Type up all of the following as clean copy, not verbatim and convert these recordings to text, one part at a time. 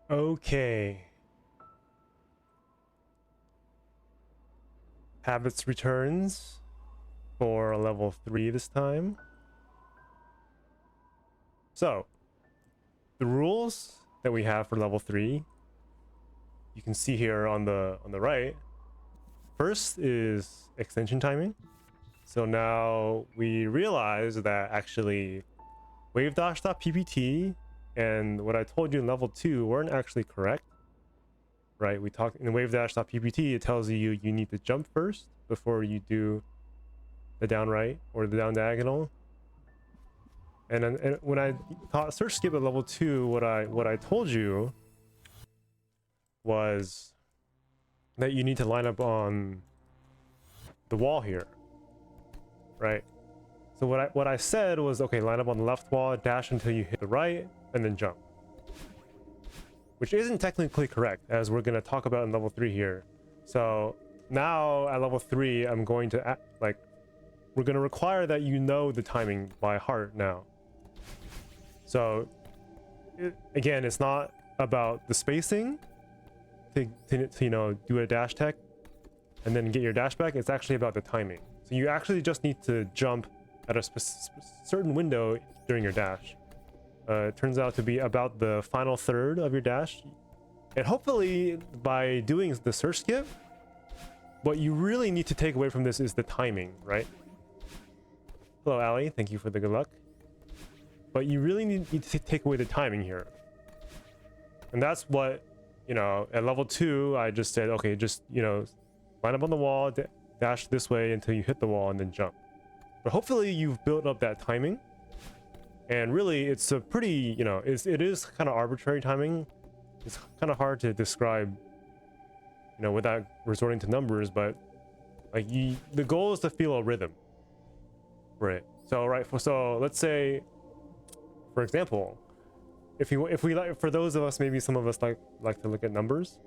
Okay. Habits returns for level 3 this time. So, the rules that we have for level 3, you can see here on the right. First is extension timing. So now we realize that actually wavedash.ppt and what I told you in level 2 weren't actually correct. Right, we talked in wavedash.ppt, it tells you you need to jump first before you do the down right or the down diagonal. And then when I taught search skip at level 2, what I told you was that you need to line up on the wall here, right? So what I said was, okay, line up on the left wall, dash until you hit the right, and then jump. Which isn't technically correct, as we're going to talk about in level 3 here. So now at level 3, I'm going to we're going to require that you know the timing by heart now. So again, it's not about the spacing to you know, do a dash tech and then get your dash back. It's actually about the timing. So you actually just need to jump at a certain window during your dash. It turns out to be about the final third of your dash. And hopefully by doing the search skip, what you really need to take away from this is the timing, right? Hello, Ali. Thank you for the good luck. But you really need to take away the timing here. And that's what, you know, at level 2, I just said, okay, just, you know, line up on the wall, dash this way until you hit the wall and then jump. But hopefully you've built up that timing. And really, it's a pretty, you know, it is kind of arbitrary timing. It's kind of hard to describe, you know, without resorting to numbers, but like the goal is to feel a rhythm, right? So so let's say, for example, if we like, for those of us, maybe some of us like to look at numbers.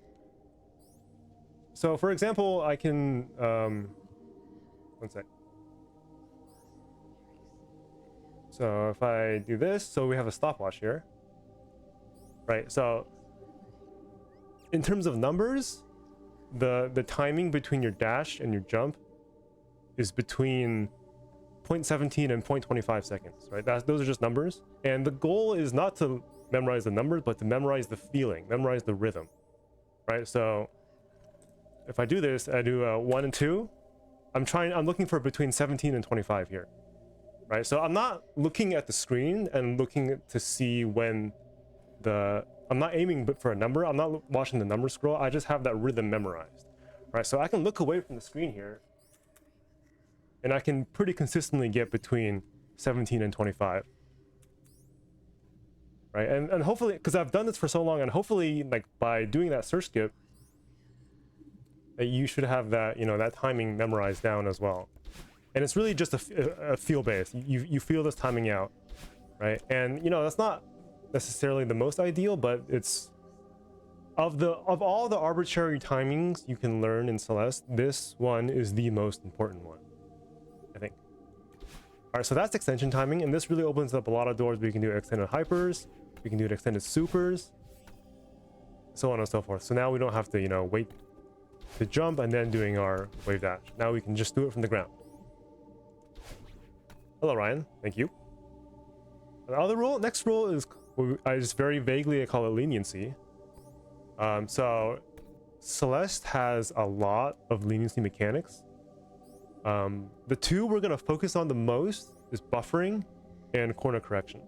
So for example, I can one sec. So if I do this, so we have a stopwatch here, right? So in terms of numbers, the timing between your dash and your jump is between 0.17 and 0.25 seconds, right? Those are just numbers. And the goal is not to memorize the numbers, but to memorize the feeling, memorize the rhythm, right? So if I do this, I do 1 and 2. I'm looking for between 17 and 25 here. Right, so I'm not looking at the screen and looking to see when I'm not aiming for a number. I'm not watching the number scroll. I just have that rhythm memorized. Right, so I can look away from the screen here and I can pretty consistently get between 17 and 25. Right, and hopefully, because I've done this for so long, and hopefully, like, by doing that search skip, that you should have that, you know, that timing memorized down as well. And it's really just a feel base. You feel this timing out, right? And you know, that's not necessarily the most ideal, but it's of all the arbitrary timings you can learn in Celeste, this one is the most important one, I think. All right, so that's extension timing, and this really opens up a lot of doors. We can do extended hypers, we can do extended supers, so on and so forth. So now we don't have to, you know, wait to jump and then doing our wave dash. Now we can just do it from the ground. Hello, Ryan. Thank you. The other rule, next rule is, I just very vaguely call it leniency. So Celeste has a lot of leniency mechanics. The two we're going to focus on the most is buffering and corner correction.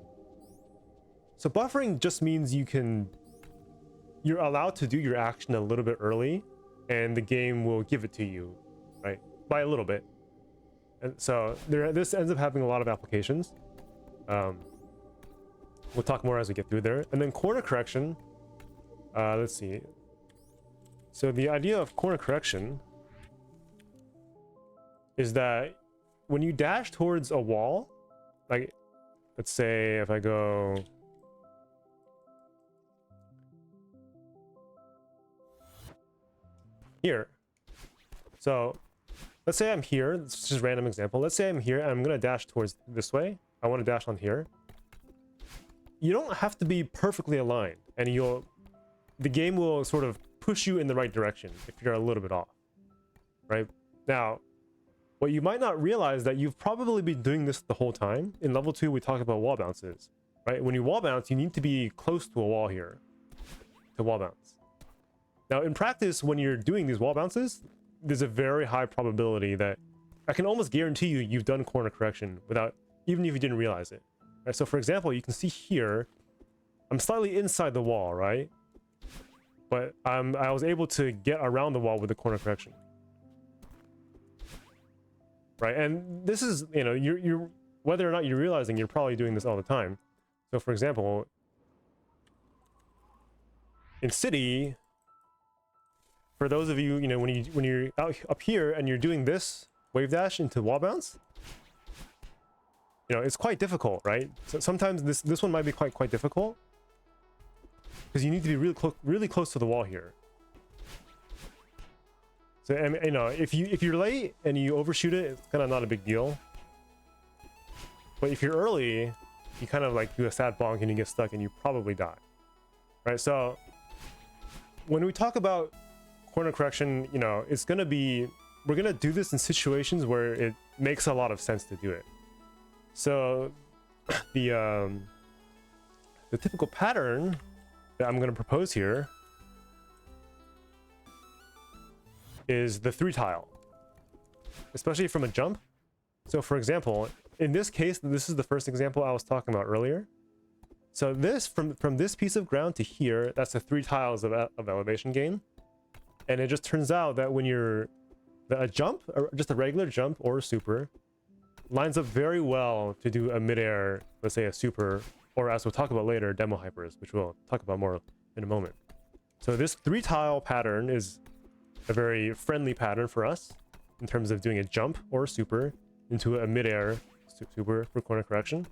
So buffering just means you're allowed to do your action a little bit early and the game will give it to you, right? By a little bit. And so this ends up having a lot of applications. We'll talk more as we get through there. And then corner correction, let's see. So the idea of corner correction is that when you dash towards a wall, like let's say if I go here, so let's say I'm here. It's just a random example. Let's say I'm here and I'm gonna dash towards this way. I want to dash on here. You don't have to be perfectly aligned, and the game will sort of push you in the right direction if you're a little bit off, right? Now, what you might not realize that you've probably been doing this the whole time. In level 2, we talked about wall bounces, right? When you wall bounce, you need to be close to a wall here to wall bounce. Now, in practice, when you're doing these wall bounces, there's a very high probability that I can almost guarantee you you've done corner correction without, even if you didn't realize it. Right? So for example, you can see here, I'm slightly inside the wall, right? But I was able to get around the wall with the corner correction. Right? And this is, you know, you're whether or not you're realizing, you're probably doing this all the time. So for example, in City, for those of you, you know, when you're out up here and you're doing this wave dash into wall bounce, you know, it's quite difficult, right? So sometimes this one might be quite difficult because you need to be really close to the wall here. So, and, you know, if you're late and you overshoot it, it's kind of not a big deal. But if you're early, you kind of like do a sad bonk and you get stuck and you probably die, right? So when we talk about corner correction, you know, it's gonna be, we're gonna do this in situations where it makes a lot of sense to do it. So the typical pattern that I'm gonna propose here is the 3 tile, especially from a jump. So for example, in this case, this is the first example I was talking about earlier. So this, from this piece of ground to here, that's the 3 tiles of elevation gain. And it just turns out that when you're a jump, or just a regular jump or a super, lines up very well to do a midair, let's say a super, or as we'll talk about later, demo hypers, which we'll talk about more in a moment. So this 3 tile pattern is a very friendly pattern for us in terms of doing a jump or a super into a midair super for corner correction,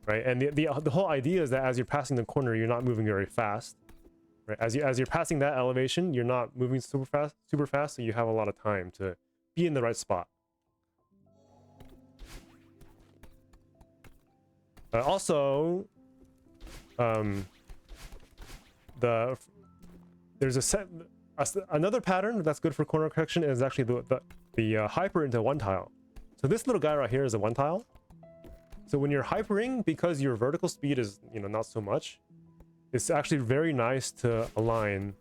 right? And the whole idea is that as you're passing the corner, you're not moving very fast. Right, as you're passing that elevation, you're not moving super fast, so you have a lot of time to be in the right spot. Also, there's another pattern that's good for corner correction is actually the hyper into 1 tile. So this little guy right here is a 1 tile. So when you're hypering, because your vertical speed is, you know, not so much, it's actually very nice to align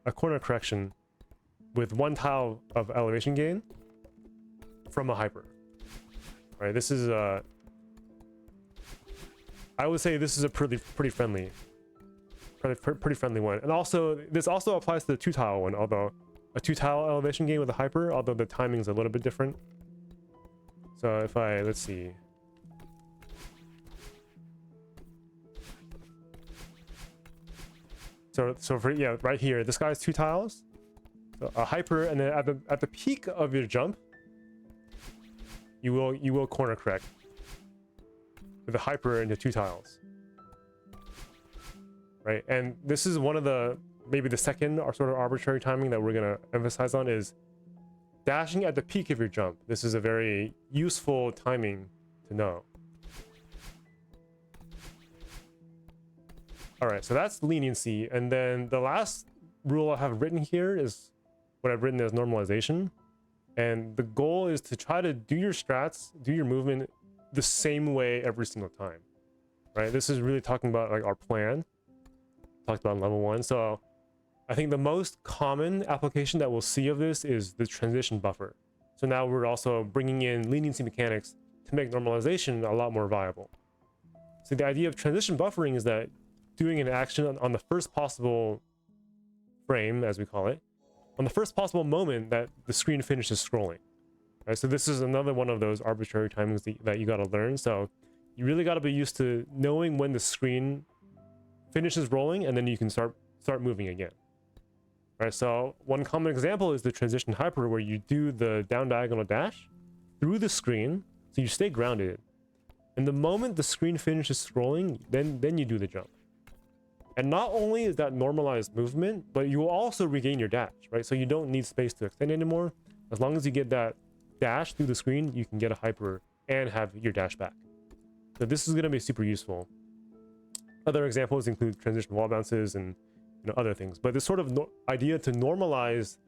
a corner correction with 1 tile of elevation gain from a hyper. Right? This is I would say this is a pretty friendly one. And also, this also applies to the 2 tile one, although a 2 tile elevation gain with a hyper, although the timing is a little bit different. So if let's see. So for, yeah, right here, this guy's 2 tiles, so a hyper, and then at the peak of your jump, you will corner correct with a hyper into 2 tiles, right? And this is one of the, maybe the second or sort of arbitrary timing that we're gonna emphasize on is dashing at the peak of your jump. This is a very useful timing to know. All right, so that's leniency. And then the last rule I have written here is what I've written as normalization. And the goal is to try to do your strats, do your movement the same way every single time, right? This is really talking about like our plan, talked about in level 1. So I think the most common application that we'll see of this is the transition buffer. So now we're also bringing in leniency mechanics to make normalization a lot more viable. So the idea of transition buffering is that doing an action on the first possible frame, as we call it, on the first possible moment that the screen finishes scrolling. Right? So this is another one of those arbitrary timings that you got to learn. So you really got to be used to knowing when the screen finishes rolling, and then you can start moving again. Right? So one common example is the transition hyper, where you do the down diagonal dash through the screen, so you stay grounded. And the moment the screen finishes scrolling, then you do the jump. And not only is that normalized movement, but you will also regain your dash, right? So you don't need space to extend anymore. As long as you get that dash through the screen, you can get a hyper and have your dash back. So this is going to be super useful. Other examples include transition wall bounces and other things. But this sort of idea to normalize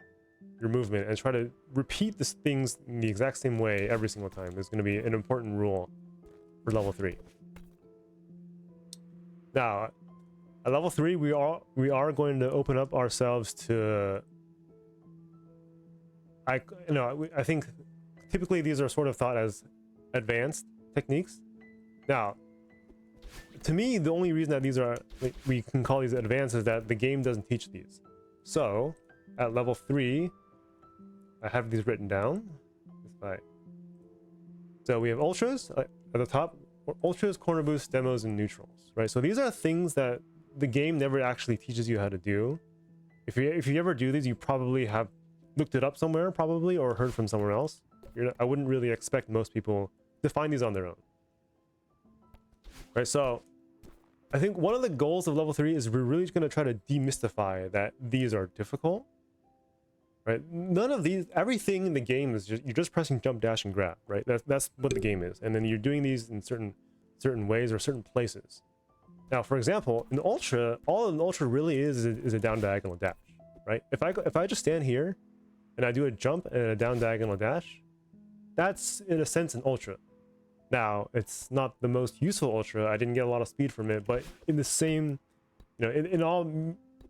your movement and try to repeat these things in the exact same way every single time is going to be an important rule for level 3. Now, at level 3, we are going to open up ourselves to. I think typically these are sort of thought as advanced techniques. Now, to me, the only reason that these are we can call these advanced is that the game doesn't teach these. So, at level 3, I have these written down. So we have ultras at the top. Ultras, corner boosts, demos, and neutrals, right? So these are things that the game never actually teaches you how to do. If you ever do these, you probably have looked it up somewhere, probably, or heard from somewhere else. I wouldn't really expect most people to find these on their own, right? So I think one of the goals of level 3 is we're really going to try to demystify that these are difficult, right? None of these, everything in the game is just, you're just pressing jump, dash, and grab, right? That's what the game is. And then you're doing these in certain ways or certain places. Now, for example, in Ultra, all an Ultra really is a down diagonal dash, right? If I just stand here and I do a jump and a down diagonal dash, that's in a sense an Ultra. Now, it's not the most useful Ultra. I didn't get a lot of speed from it, but in the same, in all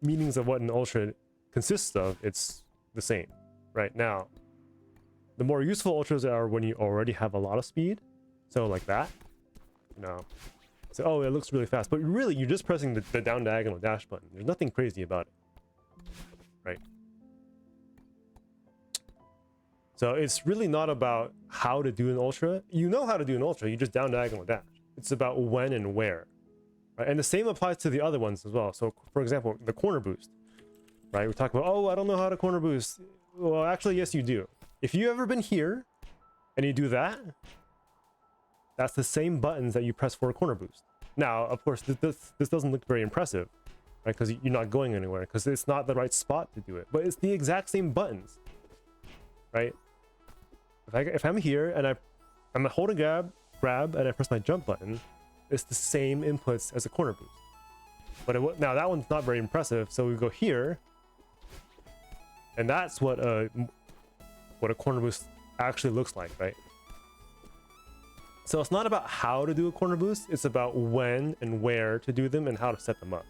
meanings of what an Ultra consists of, it's the same. Right now, the more useful ultras are when you already have a lot of speed, so like that, so oh, it looks really fast, but really you're just pressing the down diagonal dash button. There's nothing crazy about it, right? So it's really not about how to do an ultra. You know how to do an ultra, you just down diagonal dash. It's about when and where, right? And the same applies to the other ones as well. So for example, the corner boost, right? We're talking about, oh, I don't know how to corner boost. Well, actually, yes, you do. If you ever been here and you do that, that's the same buttons that you press for a corner boost. Now, of course, this doesn't look very impressive, right? Because you're not going anywhere, because it's not the right spot to do it. But it's the exact same buttons, right? If I'm here and I'm holding grab and I press my jump button, it's the same inputs as a corner boost. But now that one's not very impressive, so we go here. And that's what a corner boost actually looks like, right? So it's not about how to do a corner boost, it's about when and where to do them and how to set them up,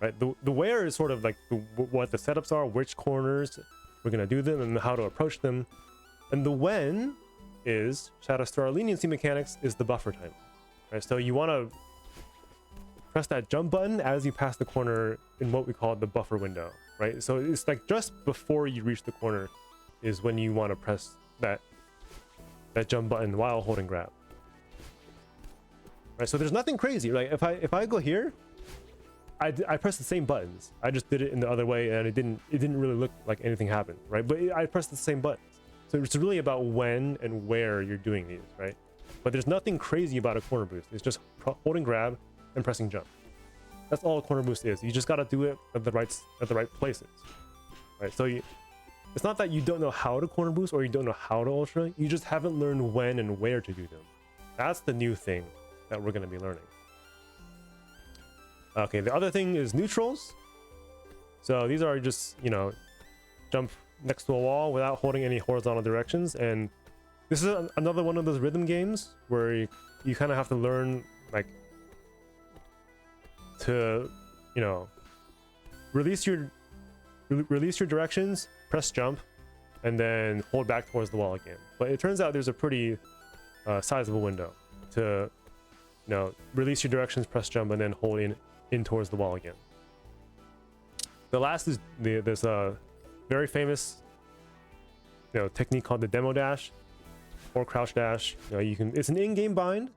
right? The where is sort of like what the setups are, which corners we're going to do them and how to approach them. And the when is, shout out to our leniency mechanics, is the buffer time, right? So you want to press that jump button as you pass the corner in what we call the buffer window, right? So it's like just before you reach the corner is when you want to press that jump button while holding grab, right? So there's nothing crazy, right? If I go here, I press the same buttons. I just did it in the other way, and it didn't really look like anything happened, right? But I pressed the same buttons. So it's really about when and where you're doing these, right? But there's nothing crazy about a corner boost. It's just holding grab and pressing jump. That's all a corner boost is. You just got to do it at the right places, right? So it's not that you don't know how to corner boost or you don't know how to ultra. You just haven't learned when and where to do them. That's the new thing that we're going to be learning. Okay, the other thing is neutrals. So these are just, jump next to a wall without holding any horizontal directions. And this is another one of those rhythm games where you kind of have to learn, like, to, release your directions, press jump, and then hold back towards the wall again. But it turns out there's a pretty sizable window to, release your directions, press jump, and then hold in towards the wall again. The last is this very famous technique called the demo dash or crouch dash. It's an in-game bind,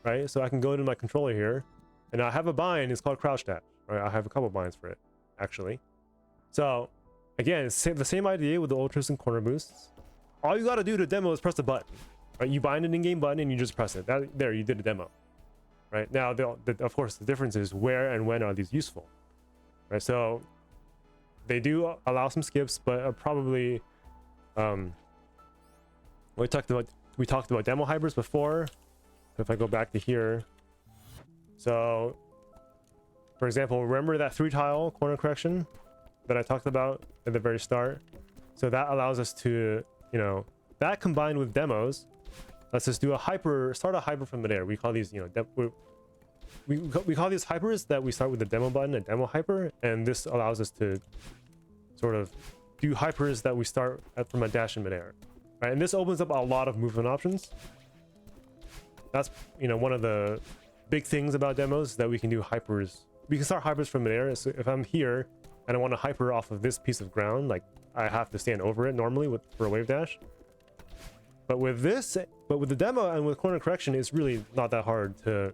right? So I can go to my controller here and I have a bind. It's called crouch dash, right? I have a couple binds for it actually. So again, it's the same idea with the ultras and corner boosts. All you got to do to demo is press the button, right? You bind an in-game button and you just press it. There, you did a demo. Right now, of course, the difference is where and when are these useful, right? So they do allow some skips, but probably we talked about demo hybrids before. If I go back to here, so For example, remember that 3-tile corner correction that I talked about at the very start? So that allows us to, you know, that combined with demos, let's just do a hyper, start a hyper from midair. We call these, you know, we call these hypers that we start with the demo button, a demo hyper, and this allows us to sort of do hypers that we start from a dash in midair, right? And this opens up a lot of movement options. That's, you know, one of the big things about demos, that we can do hypers. We can start hypers from midair. So if I'm here and I want to hyper off of this piece of ground, like I have to stand over it normally for a wave dash. But with this, with the demo and with corner correction, it's really not that hard to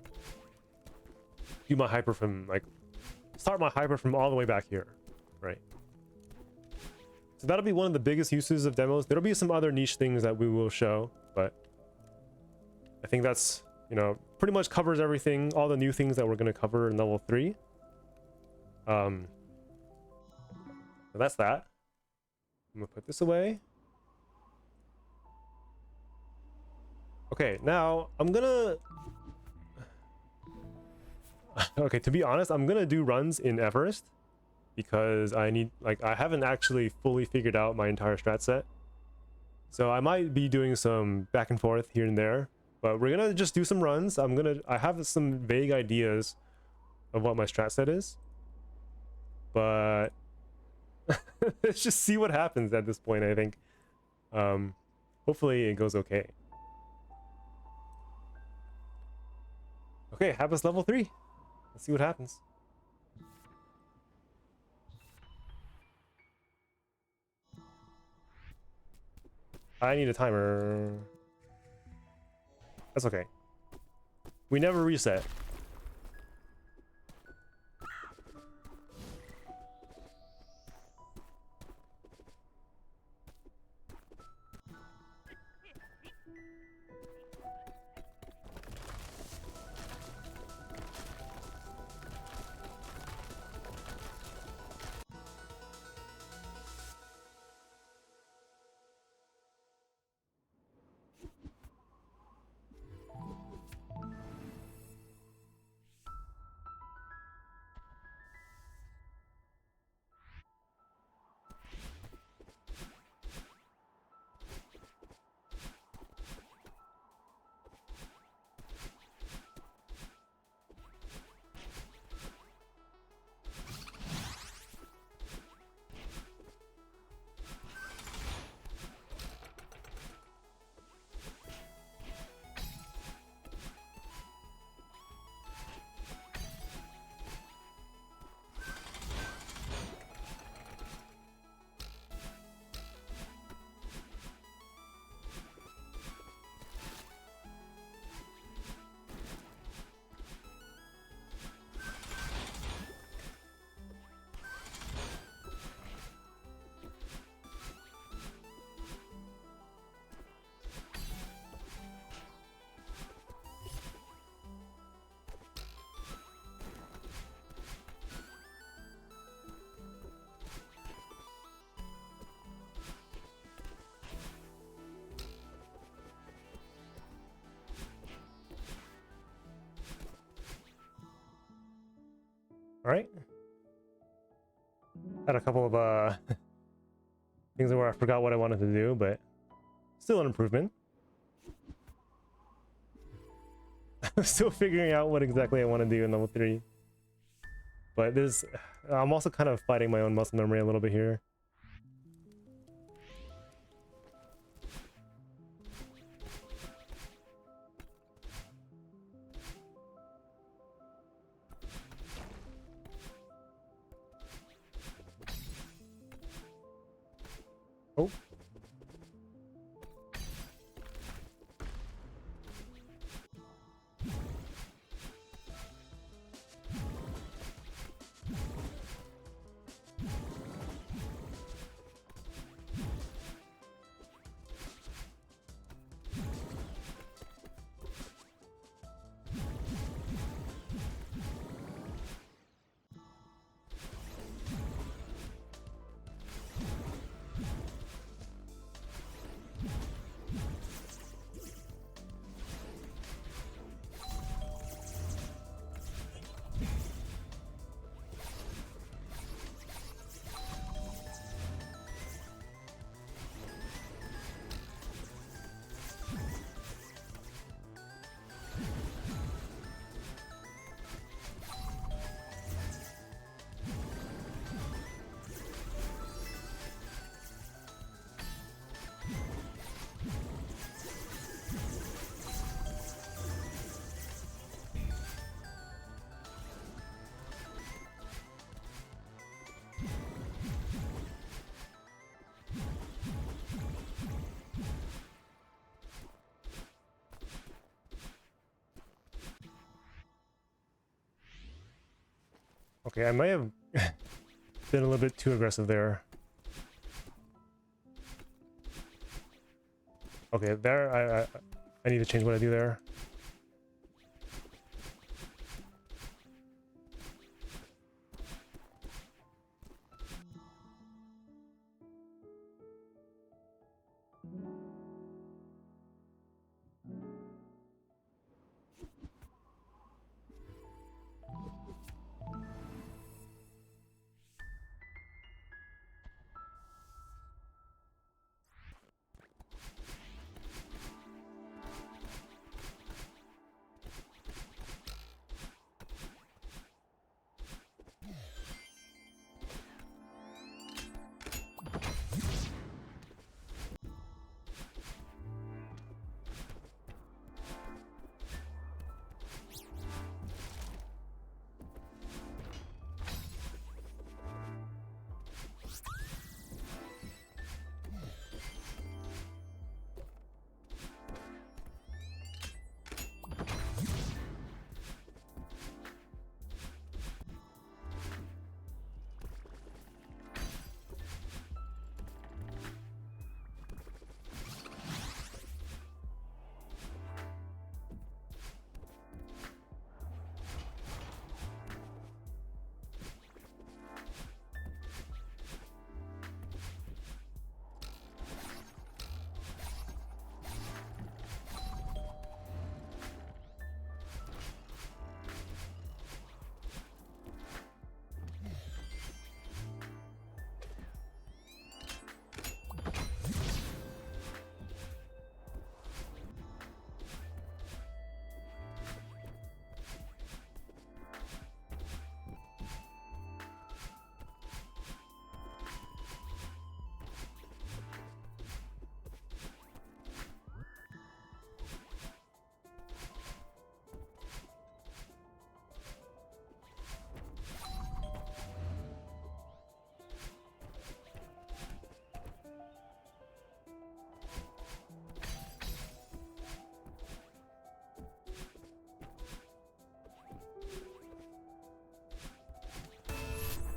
do my hyper from, like, start my hyper from all the way back here, right? So that'll be one of the biggest uses of demos. There'll be some other niche things that we will show, but I think that's, you know, pretty much covers everything, all the new things that we're going to cover in level 3. So that's that. I'm gonna put this away. Okay, now I'm gonna okay, to be honest, I'm gonna do runs in Everest because I need, like, I haven't actually fully figured out my entire strat set, so I might be doing some back and forth here and there, but we're gonna just do some runs. I have some vague ideas of what my strat set is, but let's just see what happens at this point. I think hopefully it goes okay. Okay, Habas level 3. Let's see what happens. I need a timer. That's okay. We never reset. All right. Had a couple of things where I forgot what I wanted to do, but still an improvement. I'm still figuring out what exactly I want to do in level 3. But I'm also kind of fighting my own muscle memory a little bit here. Oh. Okay, I might have been a little bit too aggressive there. Okay, there, I need to change what I do there.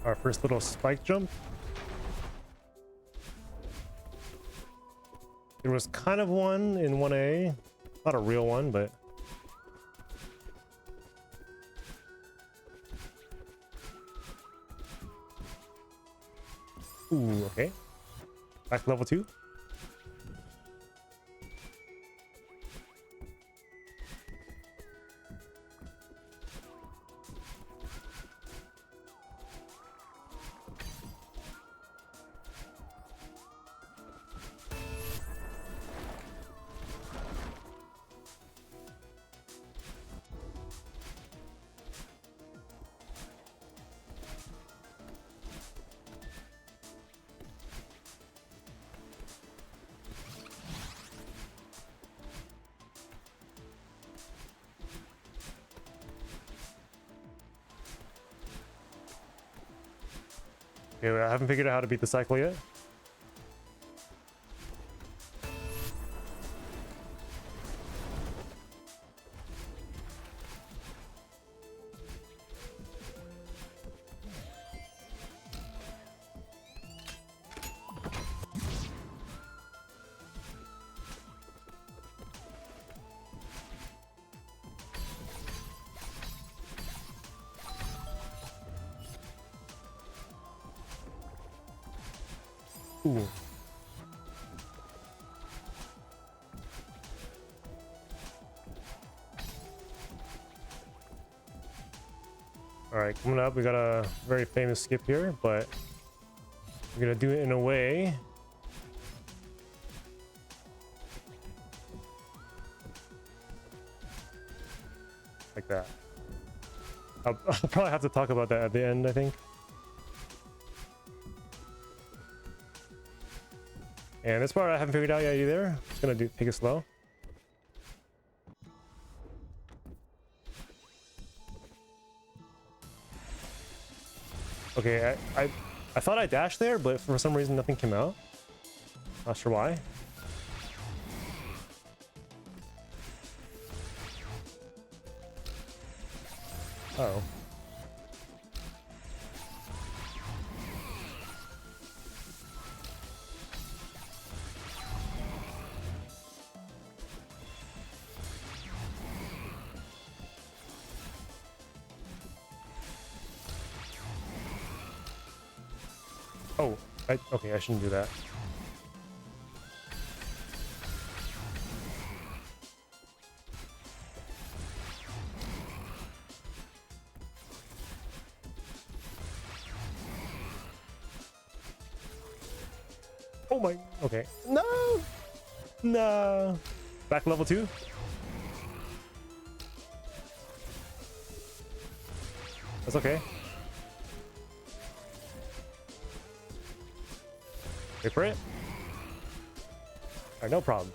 Our first little spike jump. There was kind of one in 1A. Not a real one, but... Ooh, okay. Back to level 2. Okay, I haven't figured out how to beat the cycle yet. Ooh. Alright, coming up, we got a very famous skip here, but we're gonna do it in a way like that. I'll probably have to talk about that at the end, I think. And this part I haven't figured out yet either. Just gonna take it slow. Okay, I thought I dashed there, but for some reason nothing came out. Not sure why. Uh oh. Oh, okay, I shouldn't do that. Oh my, okay. No! No! Back level 2? That's okay. Wait for it. Alright, no problem.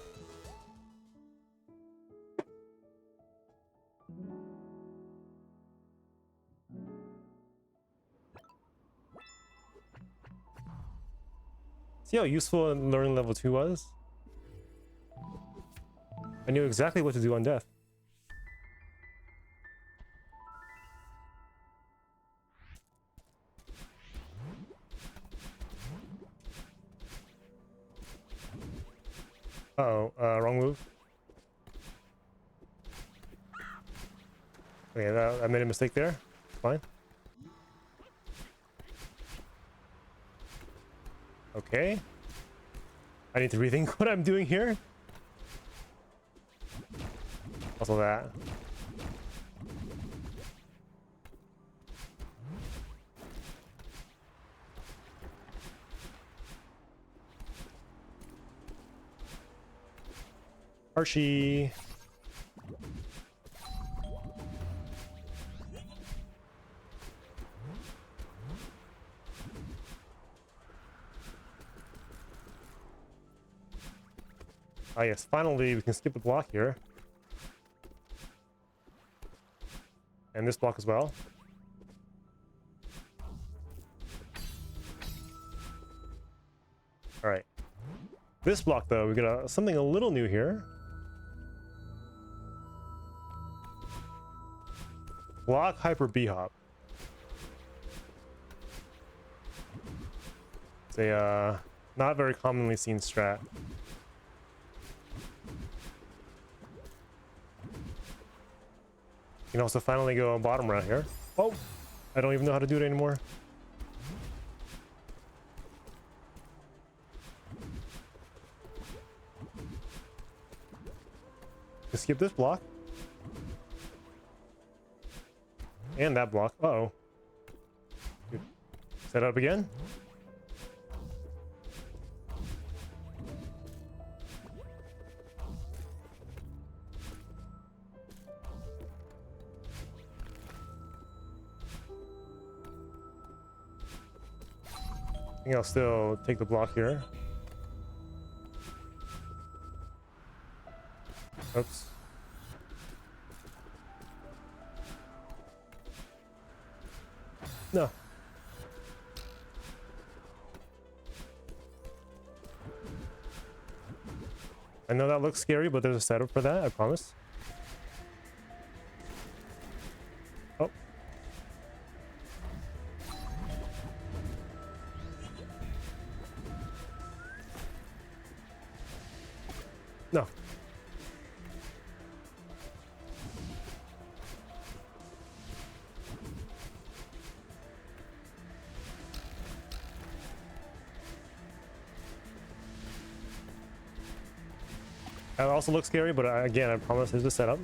See how useful learning level 2 was? I knew exactly what to do on death. Uh-oh, wrong move. Okay, I made a mistake there. Fine. Okay. I need to rethink what I'm doing here. Also that. Archie. Ah yes, finally we can skip the block here. And this block as well. Alright. This block though, we got something a little new here. Block hyper B-hop. It's a not very commonly seen strat. You can also finally go on bottom round here. Oh, I don't even know how to do it anymore. Just skip this block. And that block. Uh-oh. Set up again. I think I'll still take the block here. Oops. No. I know that looks scary, but there's a setup for that, I promise. Oh. No. That also looks scary, but again, I promise there's a setup.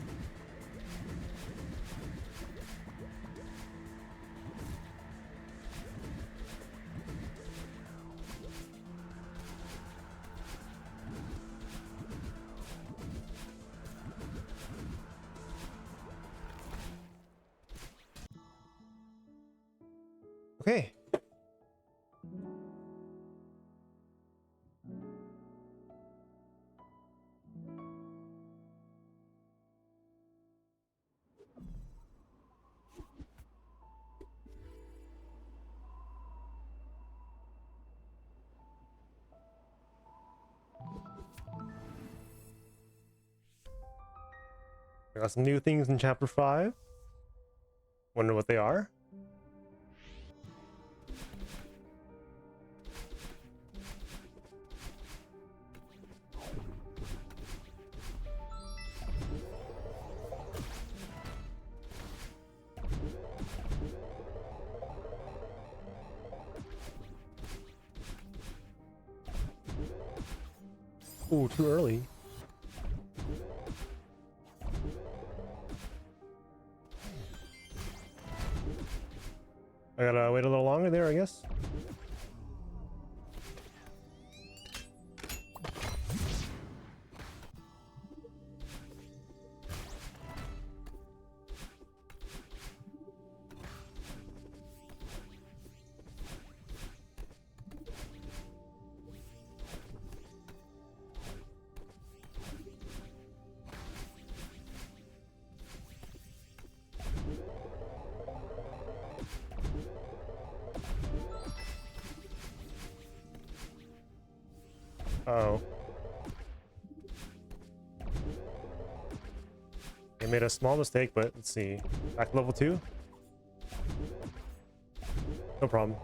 Okay. I got some new things in chapter 5. Wonder what they are. Ooh, too early. I gotta wait a little longer there, I guess. Uh oh. They made a small mistake, but let's see. Back to level 2? No problem.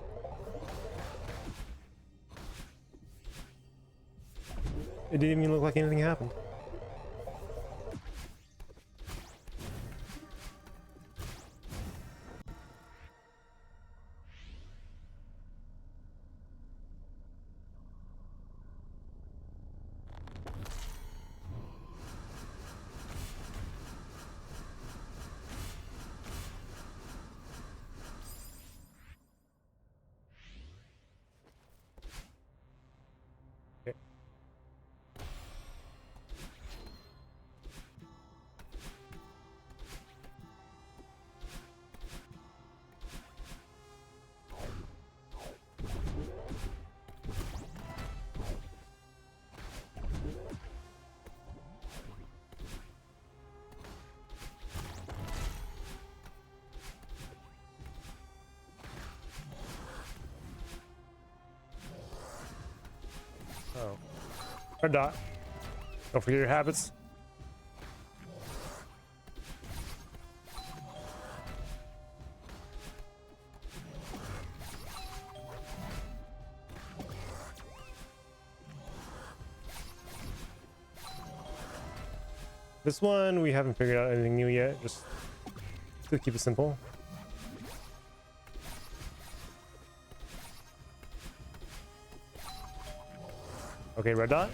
It didn't even look like anything happened. Okay. Oh. Red dot. Don't forget your habits. This one, we haven't figured out anything new yet. Just to keep it simple. Okay, red dot.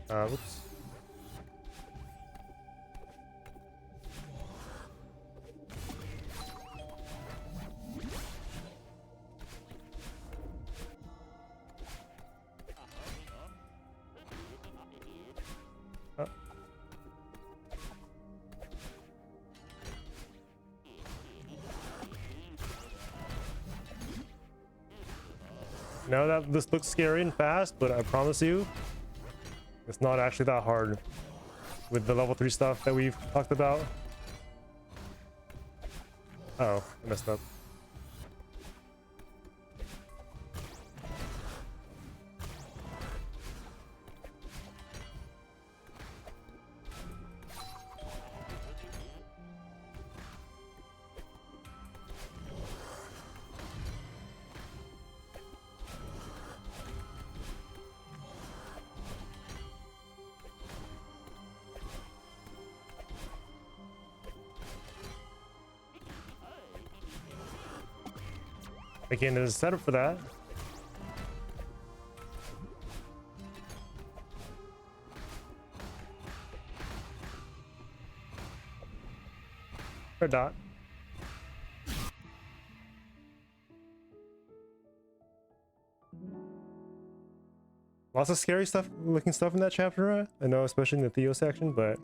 Whoops. Oh. Now that this looks scary and fast, but I promise you, it's not actually that hard with the level 3 stuff that we've talked about. Oh, I messed up. Again, there's a setup for that. Red dot. Lots of scary stuff, looking stuff in that chapter. I know, especially in the Theo section, but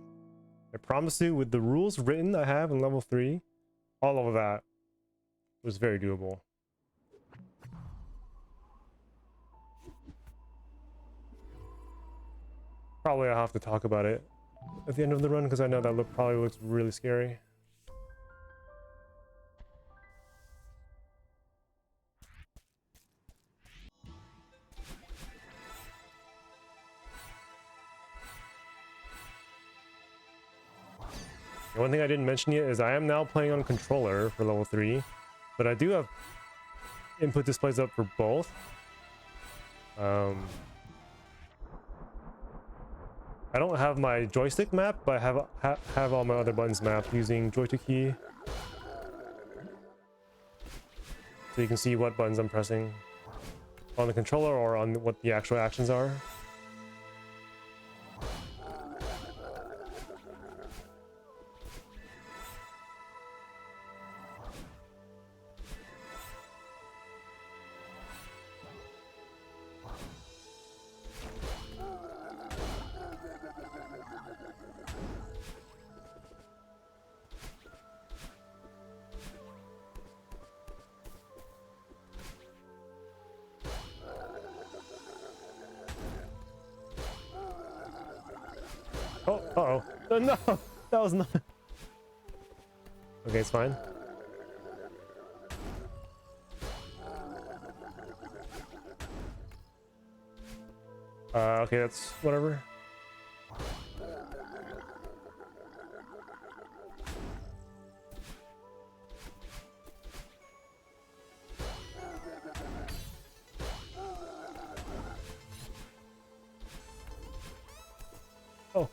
I promise you, with the rules written I have in level 3, all of that was very doable. Probably I'll have to talk about it at the end of the run because I know that probably looks really scary. One thing I didn't mention yet is I am now playing on controller for level 3, but I do have input displays up for both. I don't have my joystick map, but I have all my other buttons mapped using joystick key. So you can see what buttons I'm pressing on the controller or on what the actual actions are. Oh, uh-oh. No, that was not... Okay, it's fine. Okay, that's whatever. Oh.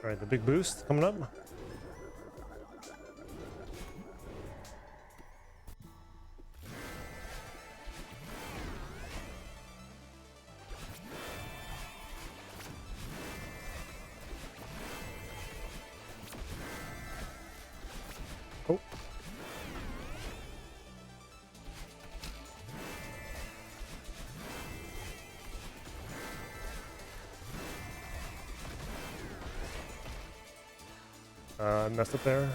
All right, the big boost coming up. Oh. I messed up there.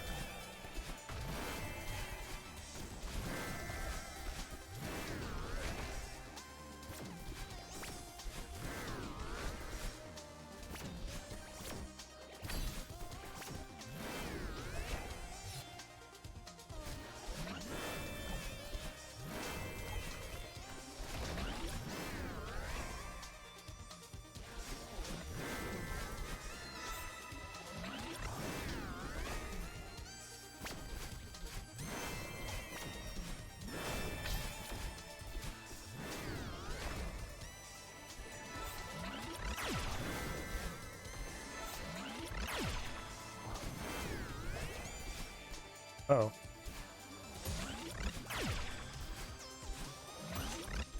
Oh.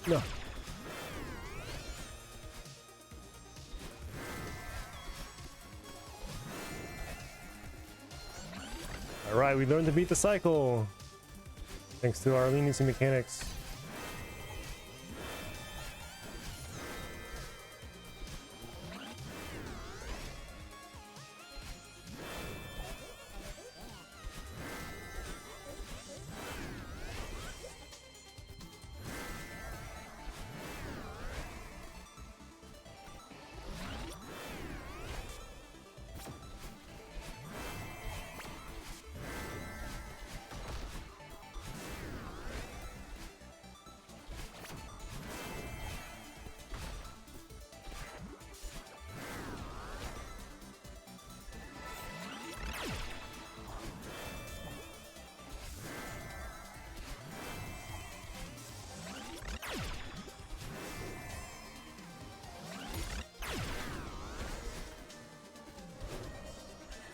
No. All right, we learned to beat the cycle thanks to our leniency mechanics.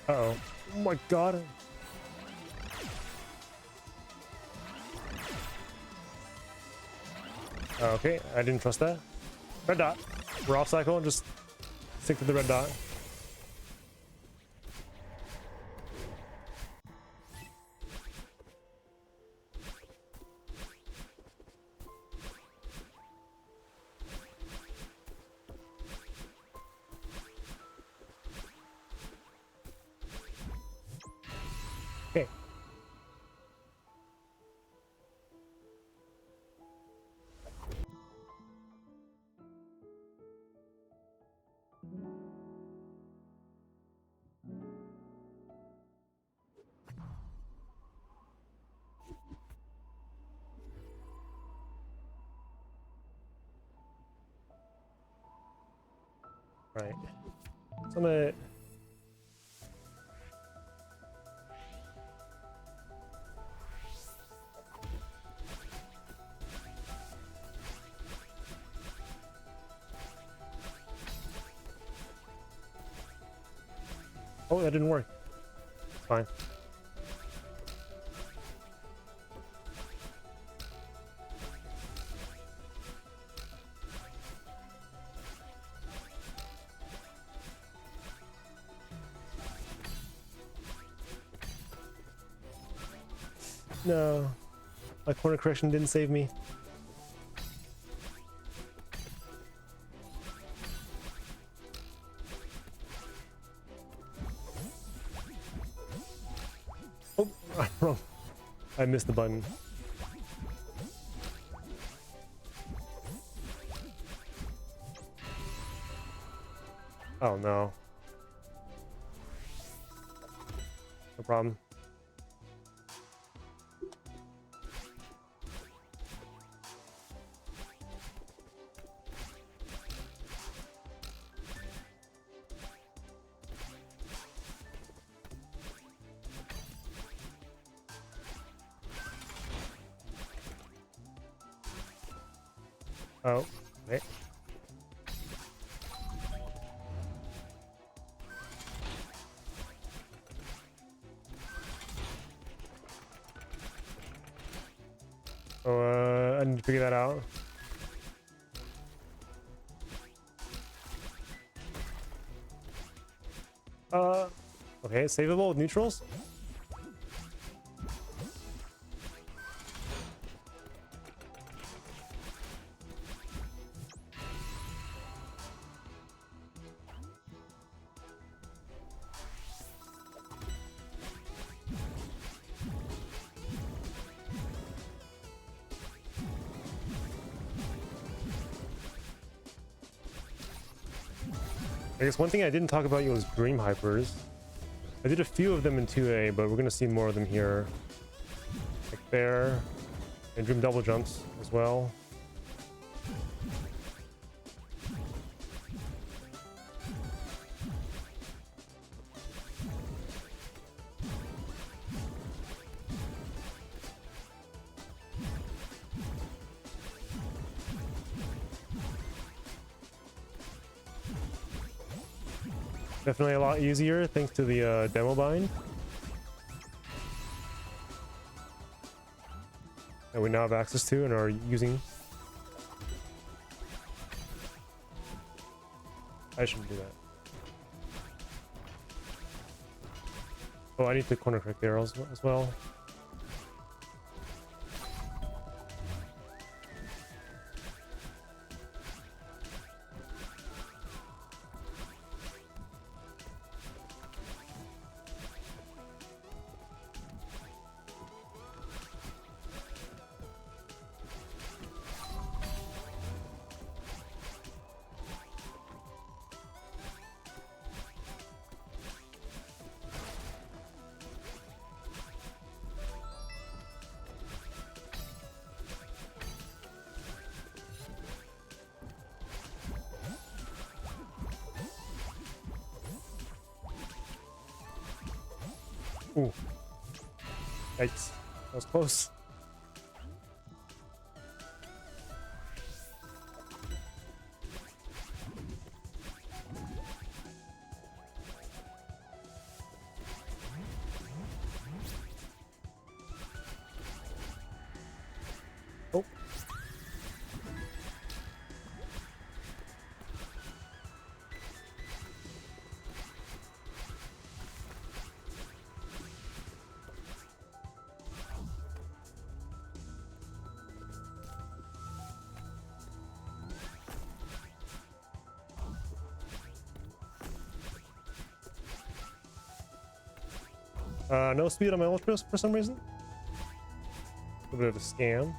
Uh-oh. Oh my god. Okay, I didn't trust that. Red dot. We're off cycle, just stick to the red dot. Okay. Right. Summit. Oh, that didn't work. It's fine. No. My corner correction didn't save me. Oh, I'm wrong. I missed the button. Oh no. No problem. Oh, wait. Oh, I need to figure that out. Okay, savable with neutrals? I guess one thing I didn't talk about was Dream Hypers. I did a few of them in 2A, but we're gonna see more of them here. Like there, and Dream Double Jumps as well. Definitely a lot easier thanks to the demo bind that we now have access to and are using. I shouldn't do that. Oh, I need to corner correct there as well. Ooh. Yikes. That was close. Oh. No speed on my ultras for some reason. A bit of a scam.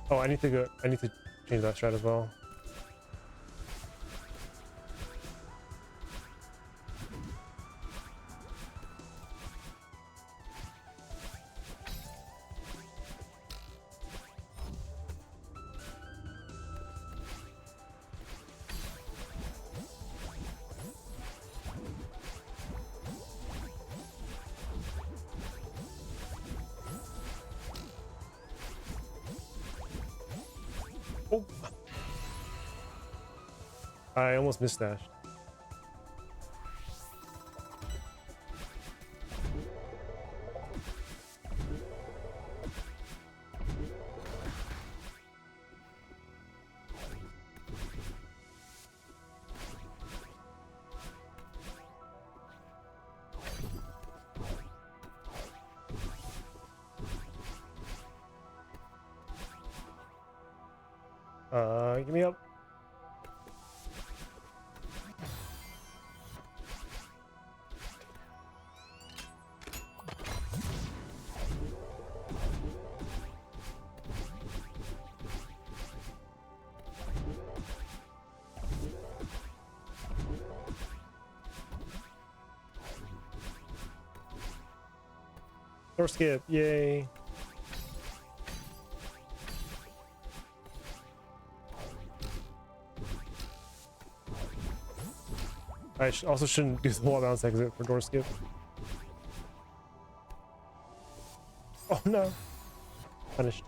Oh, I need to change that strat as well. Oh. I almost missed that. Give me up. Door skip, yay. I also shouldn't do the wall bounce exit for door skip. Oh no. Punished.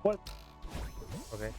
What? Okay.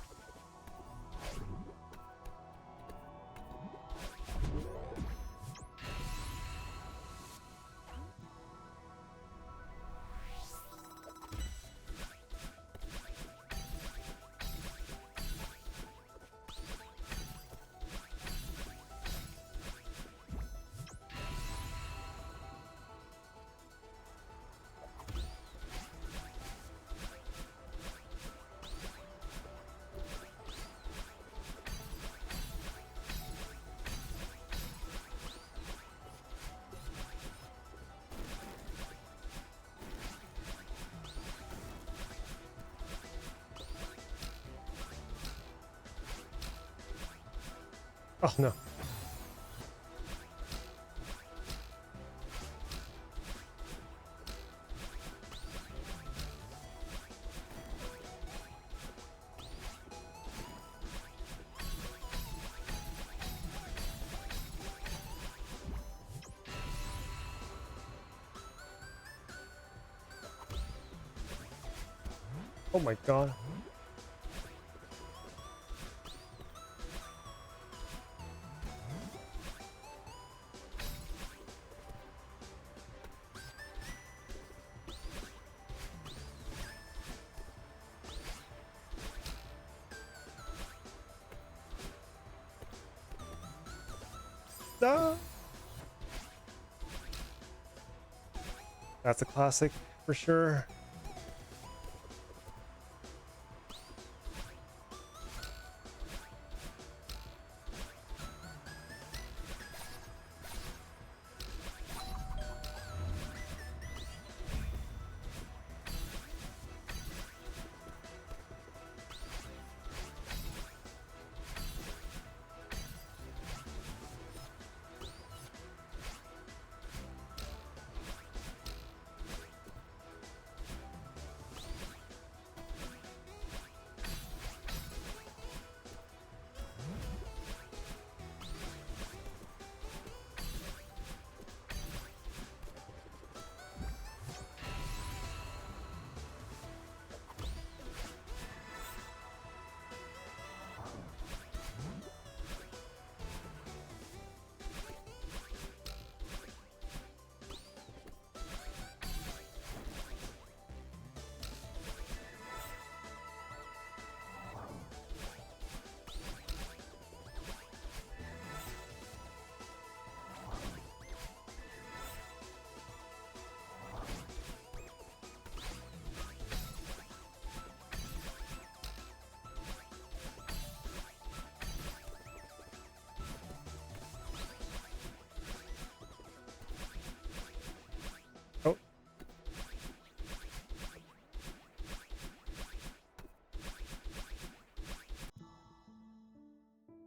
Oh no. Oh my god. Ah! That's a classic for sure. Oh.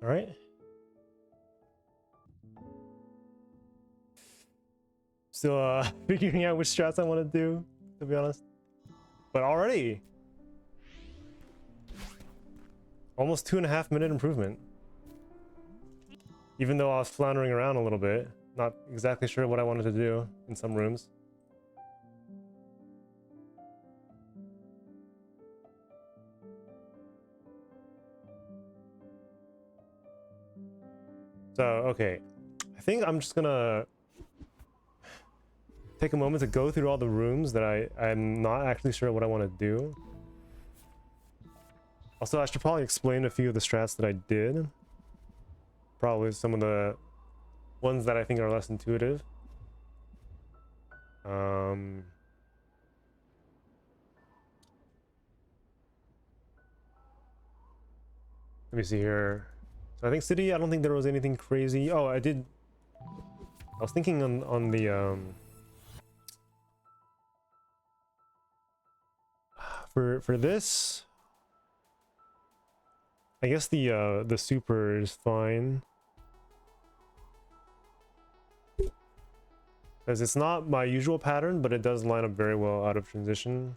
All right. Still figuring out which strats I want to do, to be honest. But already almost 2.5 minute improvement. Even though I was floundering around a little bit, not exactly sure what I wanted to do in some rooms. So, okay. I think I'm just gonna take a moment to go through all the rooms that I'm not actually sure what I want to do. Also, I should probably explain a few of the strats that I did. Probably some of the ones that I think are less intuitive. Let me see here. So I think city, I don't think there was anything crazy. Oh, I was thinking on the for this, I guess the super is fine. Because it's not my usual pattern, but it does line up very well out of transition.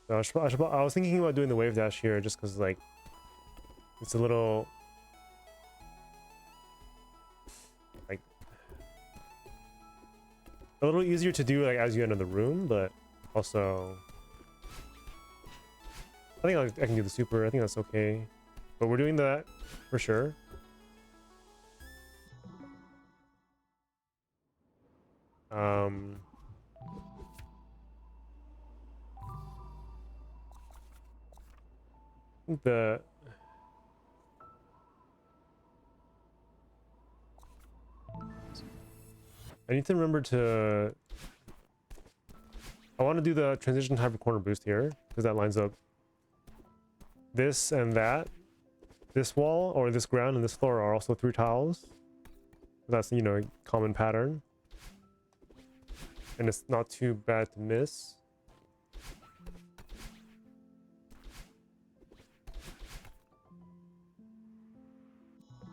So I was thinking about doing the wave dash here just because, like, it's a little... like... a little easier to do, like, as you enter the room, but also... I think I can do the super, I think that's okay. But we're doing that for sure. I need to remember to... I want to do the transition type of corner boost here, because that lines up this and that. This wall, or this ground, and this floor are also 3 tiles. That's, you know, a common pattern. And it's not too bad to miss.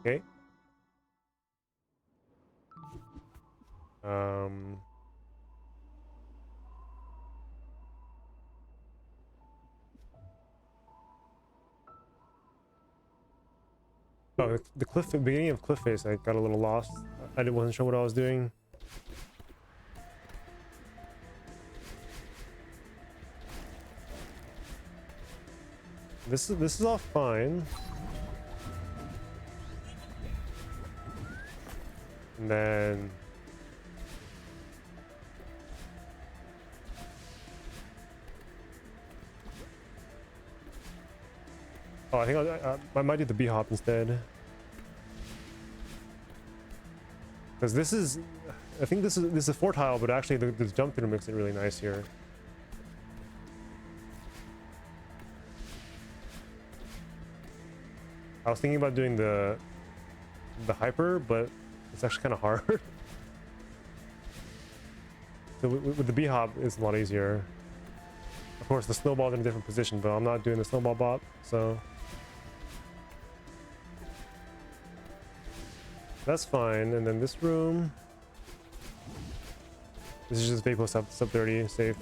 Okay. Oh, the cliff, the beginning of cliff face, I got a little lost. I wasn't sure what I was doing. This is all fine. And then oh, I think I might do the B hop instead. Because this is, I think this is a 4 tile, but actually the jump through makes it really nice here. I was thinking about doing the hyper, but it's actually kind of hard. So with the B-hop, it's a lot easier. Of course, the snowball's in a different position, but I'm not doing the snowball bop, so that's fine. And then this room, this is just Vapo sub 30 safe.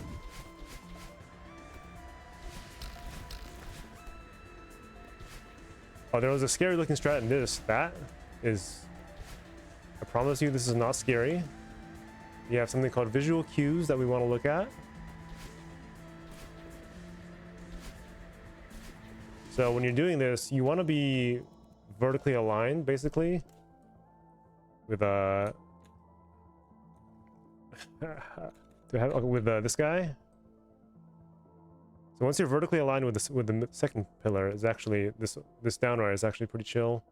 Oh, there was a scary looking strat in this. That is, I promise you, this is not scary. You have something called visual cues that we want to look at. So when you're doing this, you want to be vertically aligned, basically, with this guy. So once you're vertically aligned with the second pillar, is actually this downright is actually pretty chill.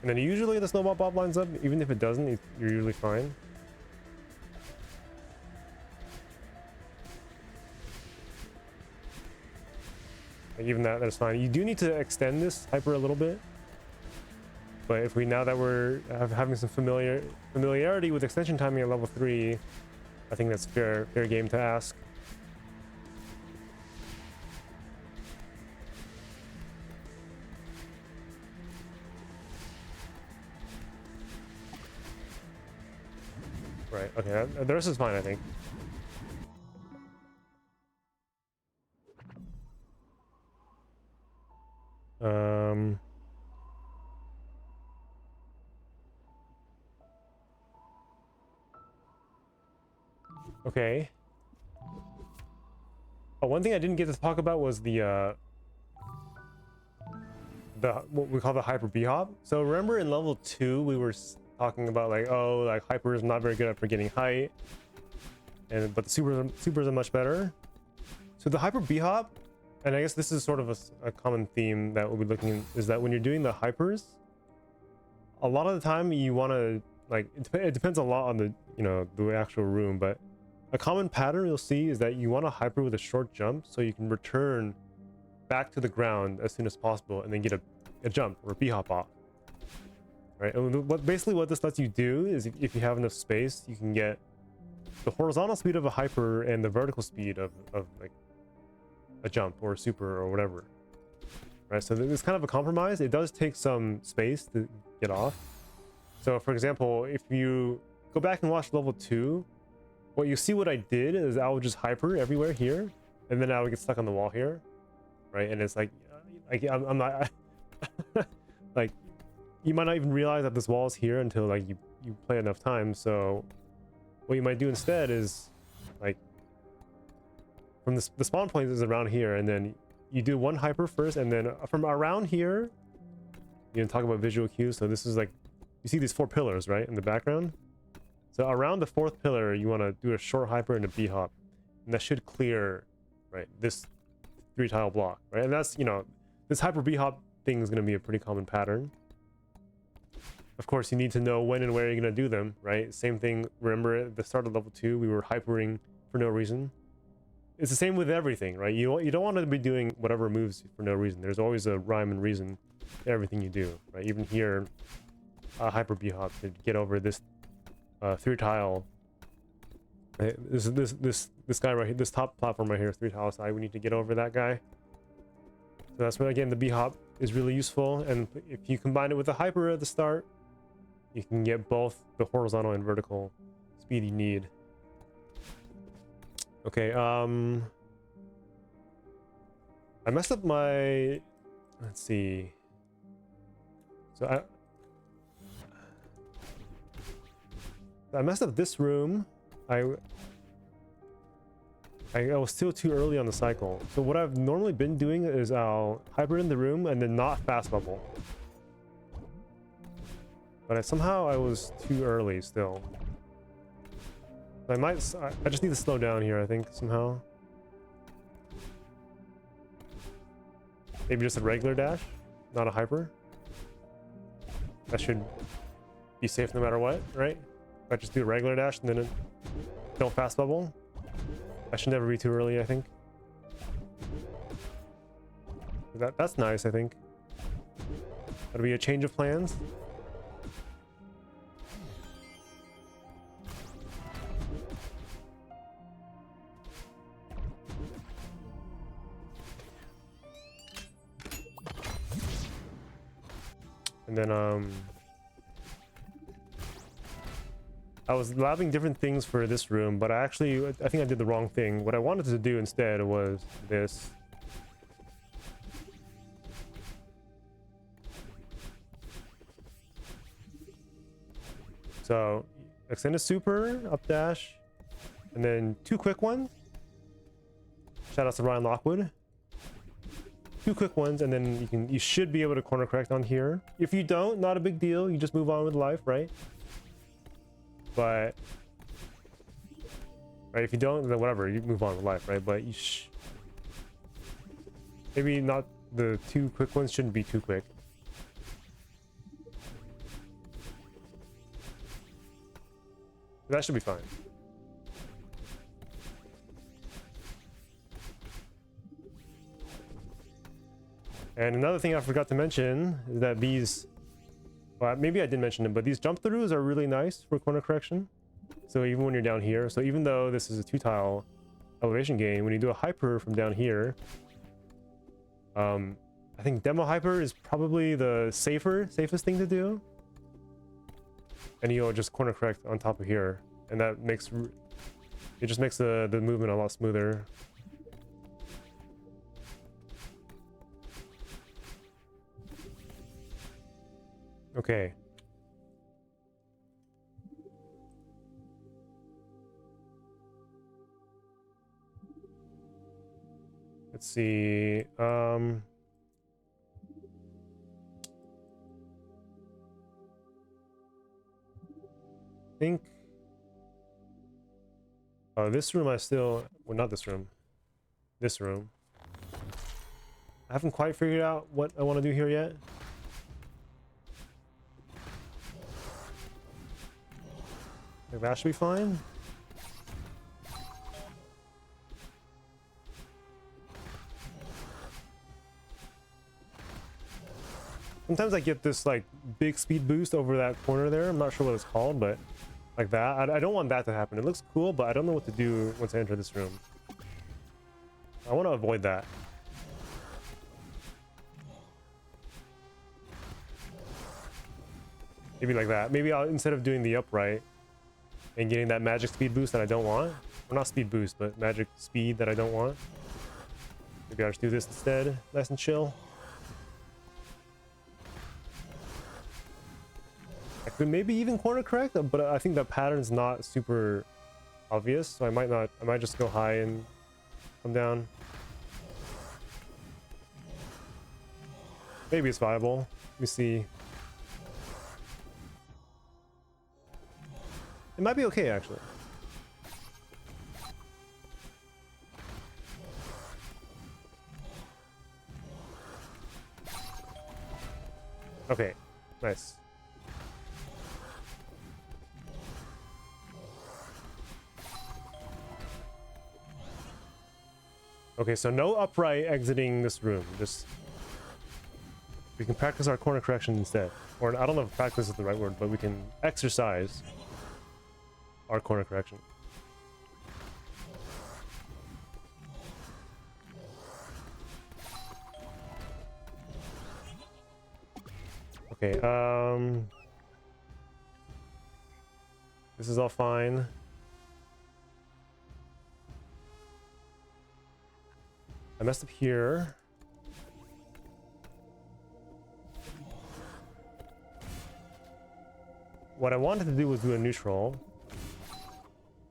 And then usually the snowball bob lines up. Even if it doesn't, you're usually fine. Like even that's fine. You do need to extend this hyper a little bit. But if we, now that we're having some familiarity with extension timing at level 3, I think that's fair game to ask. Right, okay, the rest is fine, I think. Okay. Oh, one thing I didn't get to talk about was the what we call the hyper B-hop. So remember in level 2 we were talking about like, oh, like hyper is not very good at forgetting height, but the supers are much better. So the hyper B-hop, and I guess this is sort of a common theme that we'll be looking at, is that when you're doing the hypers, a lot of the time you want to, like, it depends a lot on the actual room, but a common pattern you'll see is that you want to hyper with a short jump so you can return back to the ground as soon as possible and then get a jump or a B-hop off. Right, and basically what this lets you do is if you have enough space, you can get the horizontal speed of a hyper and the vertical speed of like a jump or a super or whatever. Right, so it's kind of a compromise. It does take some space to get off. So for example, if you go back and watch level 2, what you see what I did is I would just hyper everywhere here, and then I would get stuck on the wall here, right? And it's like I'm not like, you might not even realize that this wall is here until like you play enough times. So what you might do instead is, like, from the spawn point is around here, and then you do one hyper first, and then from around here, talk about visual cues. So this is like, you see these 4 pillars, right, in the background. So around the 4th pillar, you want to do a short hyper and a B-hop, and that should clear, right, this 3 tile block, right? And that's, this hyper B-hop thing is going to be a pretty common pattern. Of course, you need to know when and where you're going to do them, right? Same thing, remember at the start of level 2, we were hypering for no reason. It's the same with everything, right? You don't want to be doing whatever moves for no reason. There's always a rhyme and reason to everything you do, right? Even here, hyper B-hop to get over this 3 tile. This guy right here, this top platform right here, 3 tile side. We need to get over that guy. So that's when, again, the B-hop is really useful. And if you combine it with a hyper at the start, you can get both the horizontal and vertical speed you need. Okay, I messed up my, let's see. So I messed up this room. I was still too early on the cycle. So what I've normally been doing is I'll hyper in the room and then not fast bubble. But somehow I was too early still. I just need to slow down here, I think, somehow. Maybe just a regular dash, not a hyper. That should be safe no matter what, right? If I just do a regular dash and then don't fast bubble. That should never be too early, I think. That's nice, I think. That'll be a change of plans. And then I was labbing different things for this room, but I think I did the wrong thing. What I wanted to do instead was this. So extend a super, up dash, and then 2 quick ones. Shout out to Ryan Lockwood. 2 quick ones, and then you should be able to corner correct on here. If you don't, not a big deal. You just move on with life, right? But right, if you don't, then whatever, you move on with life, right? But you maybe not, the 2 quick ones shouldn't be too quick. That should be fine. And another thing I forgot to mention is that these, well, maybe I did mention them, but these jump throughs are really nice for corner correction. So even when you're down here, so even though this is a 2-tile elevation game, when you do a hyper from down here, I think demo hyper is probably the safest thing to do. And you'll just corner correct on top of here, and that makes it just makes the movement a lot smoother. Okay. Let's see. I think this room well, not this room, this room. I haven't quite figured out what I want to do here yet. Like, that should be fine. Sometimes I get this like big speed boost over that corner there. I'm not sure what it's called, but like that. I don't want that to happen. It looks cool, but I don't know what to do once I enter this room. I want to avoid that. Maybe like that. Maybe I'll, instead of doing the upright and getting that magic speed boost that I don't want, or not speed boost, but magic speed that I don't want, maybe I'll just do this instead. Nice and chill. I could maybe even corner correct, but I think the pattern's not super obvious, so I might just go high and come down. Maybe it's viable. Let me see. It might be okay, actually. Okay, nice. Okay, so no upright exiting this room. Just we can practice our corner correction instead. Or I don't know if practice is the right word, but we can exercise our corner correction. Okay, this is all fine. I messed up here. What I wanted to do was do a neutral.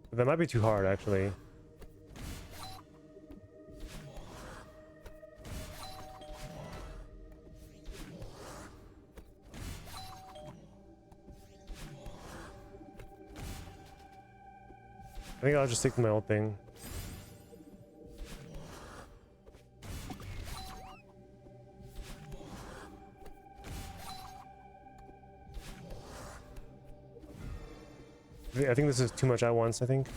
But that might be too hard, actually. I think I'll just stick to my old thing. I think this is too much at once, I think.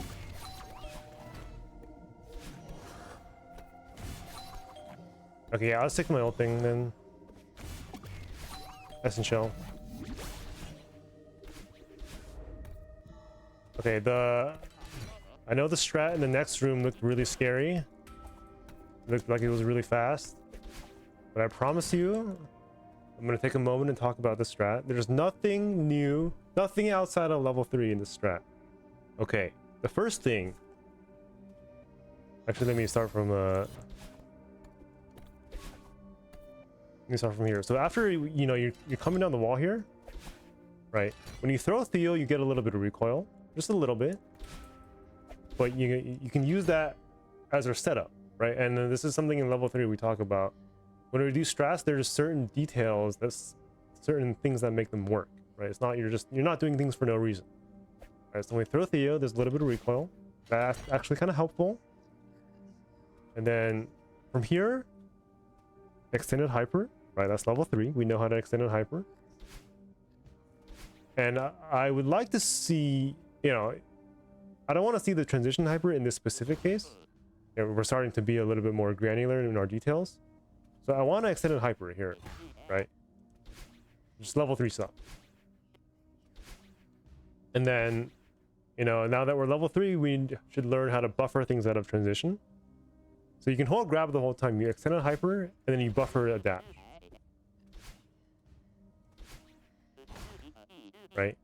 Okay, yeah, I'll stick to my old thing then. Essence Shell. Okay, I know the strat in the next room looked really scary. Looked like it was really fast. But I promise you, I'm gonna take a moment and talk about the strat. There's nothing new, nothing outside of level 3 in the strat. Okay, the first thing. Actually, let me start from here. So after you know you're coming down the wall here, right? When you throw Theo, you get a little bit of recoil, just a little bit. But you can use that as our setup, right? And then this is something in level 3 we talk about. When we do strats, there's certain details, that's certain things that make them work, right? It's not you're not doing things for no reason. Right, so when we throw Theo, there's a little bit of recoil. That's actually kind of helpful. And then from here, extended hyper, right? That's level 3. We know how to extended hyper. And I would like to see, you know, I don't want to see the transition hyper in this specific case. You know, we're starting to be a little bit more granular in our details. So I want to extended hyper here, right? Just level 3 stuff. And then, you know, now that we're level 3, we should learn how to buffer things out of transition. So you can hold grab the whole time. You extend a hyper, and then you buffer a dash. Right?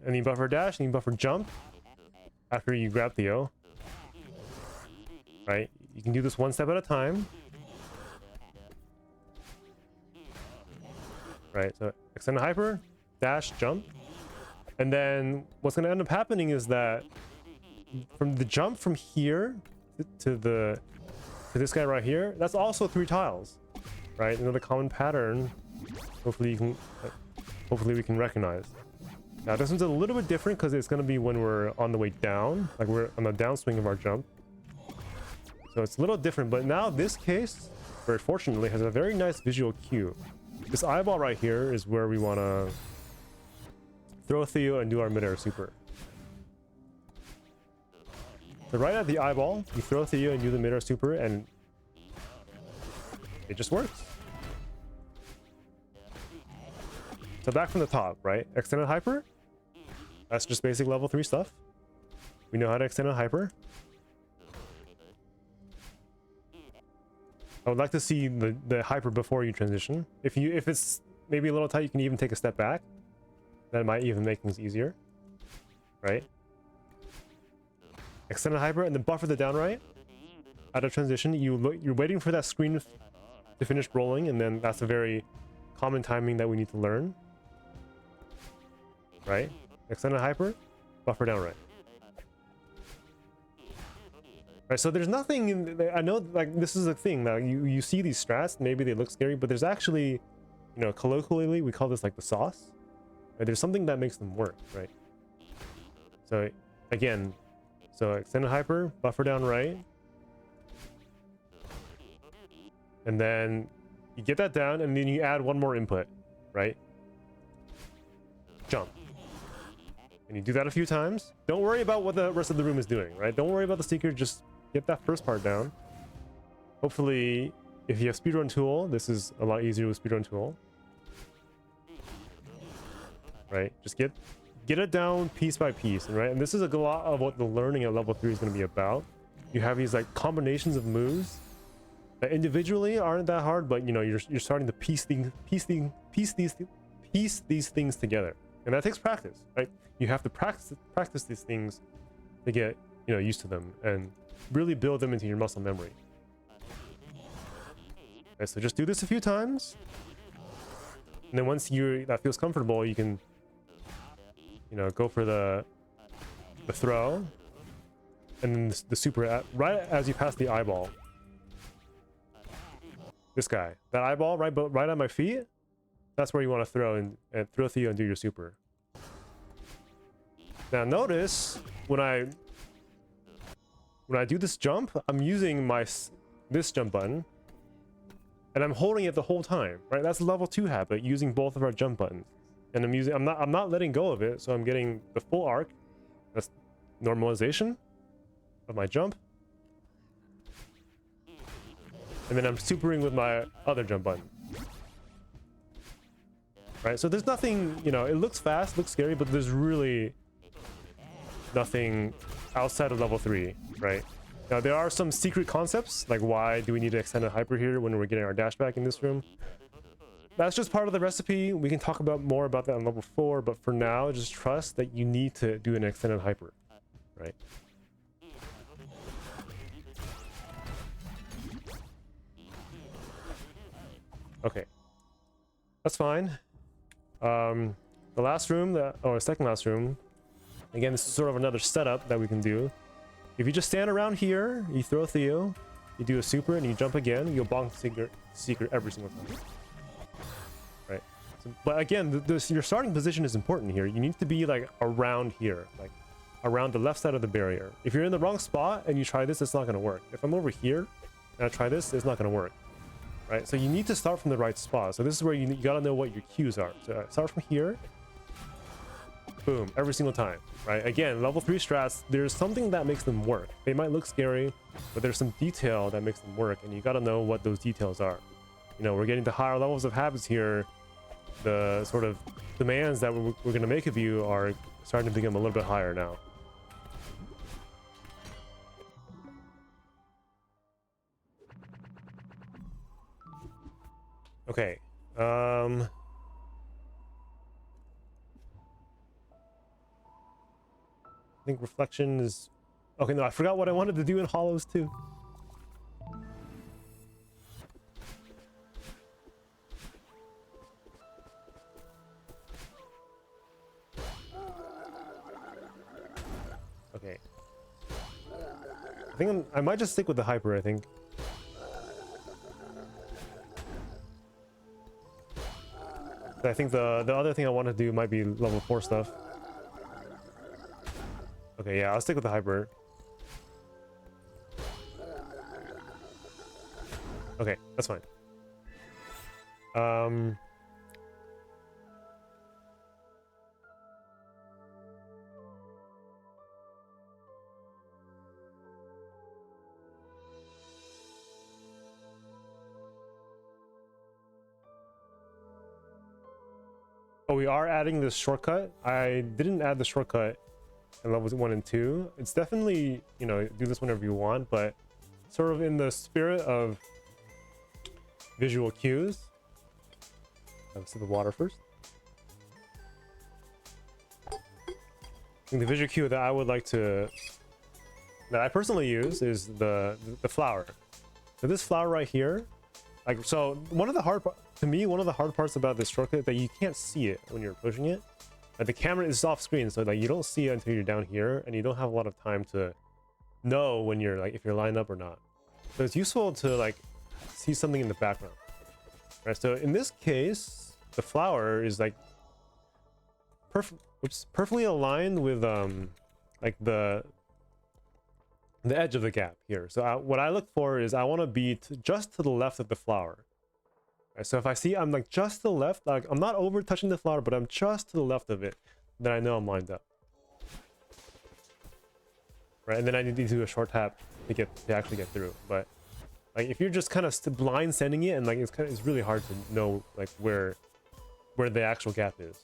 And you buffer dash, and you buffer jump after you grab Theo. Right? You can do this one step at a time. Right, so extend a hyper, dash, jump. And then what's going to end up happening is that from the jump from here to this guy right here, that's also 3 tiles, right? Another common pattern. Hopefully we can recognize. Now this one's a little bit different because it's going to be when we're on the way down, like we're on the downswing of our jump. So it's a little different, but now this case, very fortunately, has a very nice visual cue. This eyeball right here is where we want to throw Theo and do our mid-air super. So right at the eyeball, you throw Theo and do the mid-air super, and it just works. So back from the top, right? Extended hyper. That's just basic level 3 stuff. We know how to extend a hyper. I would like to see the hyper before you transition. If it's maybe a little tight, you can even take a step back. That might even make things easier, right? Extend a hyper and then buffer the down right. Out of transition, you're waiting for that screen to finish rolling, and then that's a very common timing that we need to learn, right? Extend a hyper, buffer down right. Right, so there's nothing in, I know, like, this is a thing that you see these strats, maybe they look scary, but there's actually, you know, colloquially we call this like the sauce. Right? There's something that makes them work, right? So again, so extended hyper, buffer down right, and then you get that down, and then you add one more input, right? Jump. And you do that a few times. Don't worry about what the rest of the room is doing, right? Don't worry about the secret, just get that first part down. Hopefully, if you have speedrun tool, this is a lot easier with speedrun tool. Right? Just get it down piece by piece, right? And this is a lot of what the learning at level 3 is going to be about. You have these like combinations of moves that individually aren't that hard, but you know, you're starting to piece these things together. And that takes practice, right? You have to practice these things to get, you know, used to them and really build them into your muscle memory. Okay, so just do this a few times, and then once that feels comfortable, you can, you know, go for the throw, and then the super right as you pass the eyeball. This guy, that eyeball right at my feet. That's where you want to throw and throw Theo and do your super. Now notice when I do this jump, I'm using this jump button, and I'm holding it the whole time, right? That's level 2 habit, using both of our jump buttons. and I'm not letting go of it, so I'm getting the full arc. That's normalization of my jump. And then I'm supering with my other jump button. Right, so there's nothing, you know, it looks fast, looks scary, but there's really nothing outside of level 3, right? Now there are some secret concepts, like why do we need to extend a hyper here when we're getting our dash back in this room? That's just part of the recipe. We can talk about more about that on level 4, but for now, just trust that you need to do an extended hyper, right? Okay, that's fine. The last room, or second last room, again, this is sort of another setup that we can do. If you just stand around here, you throw Theo, you do a super, and you jump again, you'll bonk the secret every single time. Right? So, but again, your starting position is important here. You need to be like around here, like around the left side of the barrier. If you're in the wrong spot and you try this, it's not going to work. If I'm over here and I try this, it's not going to work. Right? So you need to start from the right spot. So this is where you got to know what your cues are. So start from here. Boom, every single time, right? Again, level 3 strats, there's something that makes them work. They might look scary, but there's some detail that makes them work, and you got to know what those details are. You know, we're getting to higher levels of habits here. The sort of demands that we're going to make of you are starting to become a little bit higher now. Okay. I think reflection is... Okay, no, I forgot what I wanted to do in Hollows too. Okay. I think I might just stick with the hyper, I think. I think the other thing I want to do might be level 4 stuff. Okay, yeah, I'll stick with the hyper. Okay, that's fine. Oh, we are adding this shortcut. I didn't add the shortcut in levels 1 and 2. It's definitely, you know, do this whenever you want, but sort of in the spirit of visual cues. Have a sip of water first. I think the visual cue that I would like to, that I personally use, is the flower. So this flower right here, like, so one of the hard parts about this shortcut is that you can't see it when you're pushing it. Like, the camera is off screen, so like you don't see it until you're down here, and you don't have a lot of time to know when you're like if you're lined up or not. So it's useful to like see something in the background, right? So in this case, the flower is like perfectly aligned with like the edge of the gap here. So what I look for is I want to be just to the left of the flower. Right, so if I see I'm like just to the left, like I'm not over touching the flower, but I'm just to the left of it, then I know I'm lined up. Right, and then I need to do a short tap to actually get through. But like if you're just kind of blind sending it, and like it's really hard to know like where the actual gap is.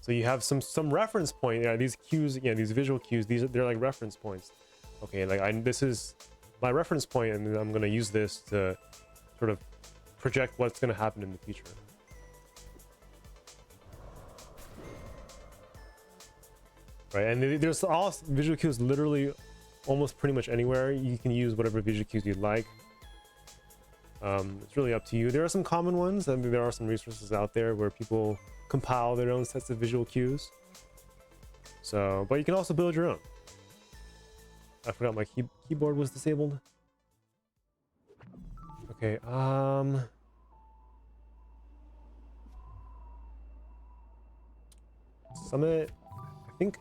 So you have some reference point. Yeah, these cues, yeah, these visual cues, they're like reference points. Okay, like this is my reference point, and I'm gonna use this to sort of project what's gonna happen in the future. Right, and there's all visual cues literally almost pretty much anywhere. You can use whatever visual cues you'd like. It's really up to you. There are some common ones. I mean, there are some resources out there where people compile their own sets of visual cues. So, but you can also build your own. I forgot my keyboard was disabled. Okay, Summit, I think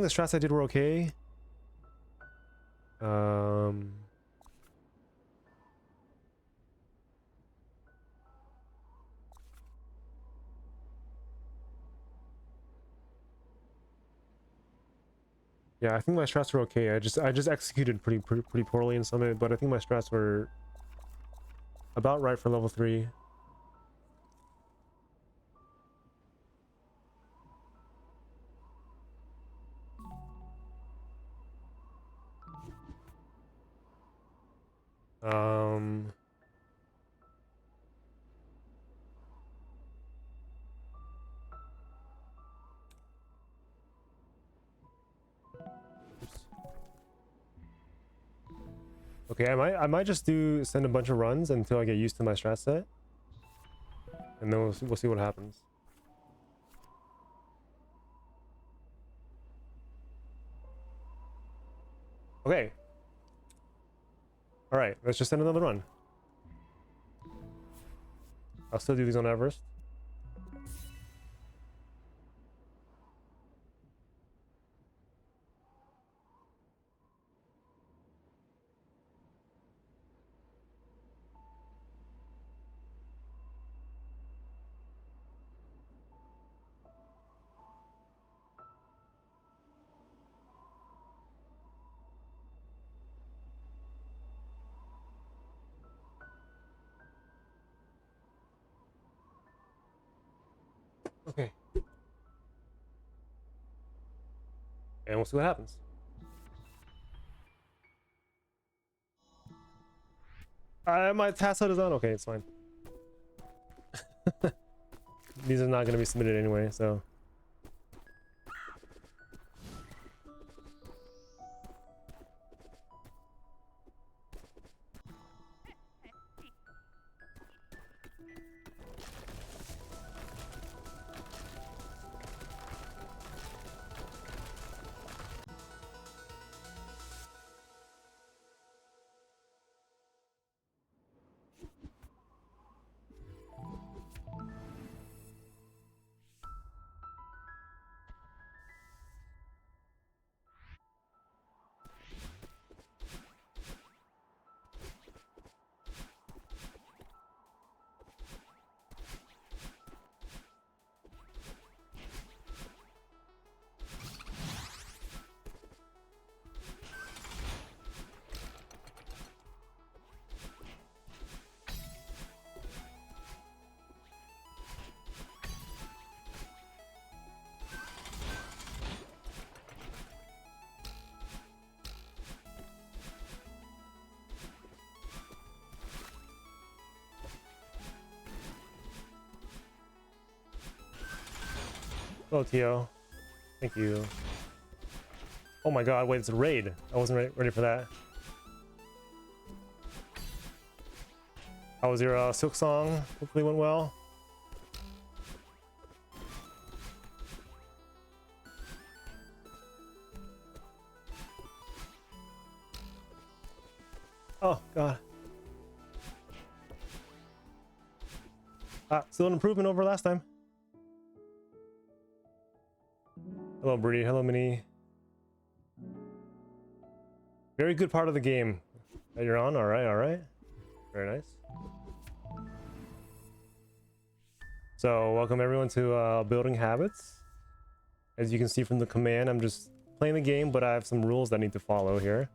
the strats I did were okay. Yeah, I think my strats were okay. I just executed pretty poorly in some of it, but I think my strats were about right for level 3. Um, okay, I might just send a bunch of runs until I get used to my strat set, and then we'll see what happens. Okay. All right, let's just send another run. I'll still do these on Everest. Okay. And we'll see what happens. My task set is on. Okay, it's fine. These are not going to be submitted anyway, so. Oh, Tio. Thank you. Oh my god, wait, it's a raid. I wasn't ready for that. How was your Silk Song? Hopefully went well. Oh god. Still an improvement over last time. Hello, Bree. Hello, Minnie. Very good part of the game that you're on. All right, all right. Very nice. So, welcome everyone to Building Habits. As you can see from the command, I'm just playing the game, but I have some rules that I need to follow here.